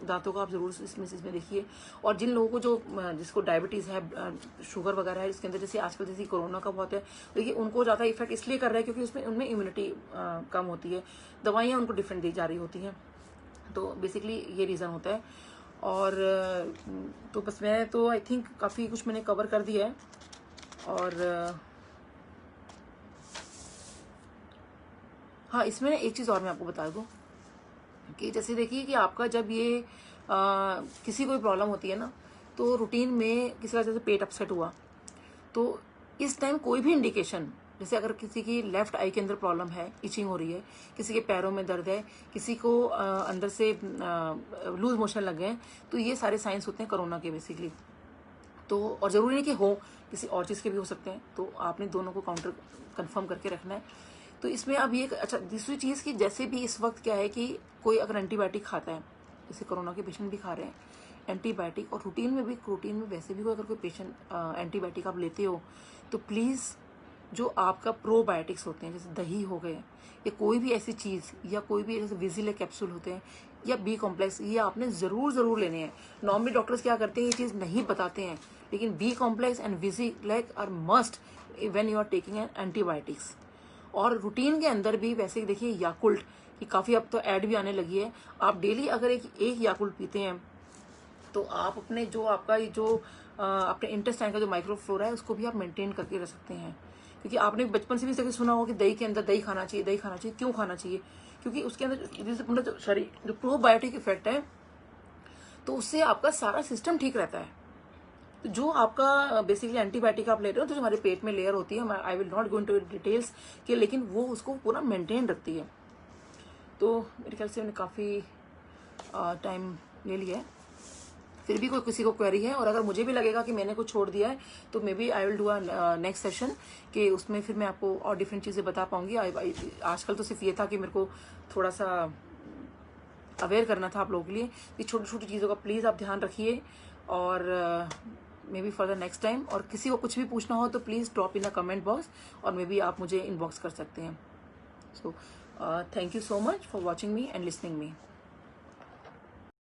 दांतों का आप जरूर इसमें देखिए। और जिन लोगों को जिसको डायबिटीज़ है, शुगर वगैरह है, इसके अंदर जैसे आजकल जैसे कोरोना का बहुत है, देखिए उनको ज़्यादा इफेक्ट इसलिए कर रहा है क्योंकि उसमें उनमें इम्यूनिटी कम होती है, दवाइयाँ उनको डिफरेंट दी जा रही होती हैं। तो बेसिकली ये रीज़न होता है। और तो बस मैं तो आई थिंक काफ़ी कुछ मैंने कवर कर दिया है। और हाँ, इसमें एक चीज़ और मैं आपको बता दूँ कि जैसे देखिए कि आपका जब ये किसी को भी प्रॉब्लम होती है ना, तो रूटीन में किसी का जैसे पेट अपसेट हुआ, तो इस टाइम कोई भी इंडिकेशन, जैसे अगर किसी की लेफ्ट आई के अंदर प्रॉब्लम है, इचिंग हो रही है, किसी के पैरों में दर्द है, किसी को अंदर से लूज मोशन लग गए, तो ये सारे साइंस होते हैं कोरोना के बेसिकली। तो और ज़रूरी नहीं कि हो, किसी और चीज़ के भी हो सकते हैं, तो आपने दोनों को काउंटर कंफर्म करके रखना है। तो इसमें अब ये अच्छा दूसरी चीज़ कि जैसे भी इस वक्त क्या है कि कोई अगर एंटीबायोटिक खाता है, जैसे कोरोना के पेशेंट भी खा रहे हैं एंटीबायोटिक, और रूटीन में वैसे भी अगर कोई पेशेंट एंटीबायोटिक आप लेते हो, तो प्लीज़ जो आपका प्रोबायोटिक्स होते हैं, जैसे दही हो गए या कोई भी ऐसी चीज़, या कोई भी जैसे विजिलेक कैप्सूल होते हैं या बी कॉम्प्लेक्स, ये आपने ज़रूर लेने हैं। नॉर्मली डॉक्टर्स क्या करते हैं, ये चीज़ नहीं बताते हैं, लेकिन बी कॉम्प्लेक्स एंड विजिलेक are must when you are taking an antibiotics. और रूटीन के अंदर भी वैसे देखिए याकुल्ट की काफ़ी अब तो ऐड भी आने लगी है, आप डेली अगर एक याकुल्ट पीते हैं तो आप अपने जो आपका जो अपने इंटेस्टाइन का जो माइक्रोफ्लोरा है उसको भी आप मेंटेन करके रख सकते हैं। क्योंकि आपने बचपन से भी जैसे सुना होगा कि दही के अंदर दही खाना चाहिए, दही खाना चाहिए। क्यों खाना चाहिए? क्योंकि उसके अंदर मतलब जो सॉरी जो प्रोबायोटिक इफेक्ट है, तो उससे आपका सारा सिस्टम ठीक रहता है। तो जो आपका बेसिकली एंटीबायोटिक आप ले रहे हो तो जो हमारे पेट में लेयर होती है, I will not go into details कि, लेकिन वो उसको पूरा मेंटेन रखती है। तो मेरे ख्याल से मैंने काफ़ी टाइम ले लिया है। फिर भी कोई किसी को क्वेरी है, और अगर मुझे भी लगेगा कि मैंने कुछ छोड़ दिया है तो maybe I will do a next session कि उसमें फिर मैं आपको और डिफरेंट चीज़ें बता पाऊंगी। आजकल तो सिर्फ ये था कि मेरे को थोड़ा सा अवेयर करना था आप लोगों के लिए कि छोटी छोटी चीज़ों का प्लीज़ आप ध्यान रखिए, और may be for the next time. और किसी को कुछ भी पूछना हो तो please drop in the comment box, और मे बी आप मुझे इनबॉक्स कर सकते हैं। So thank you so much for watching me and listening me.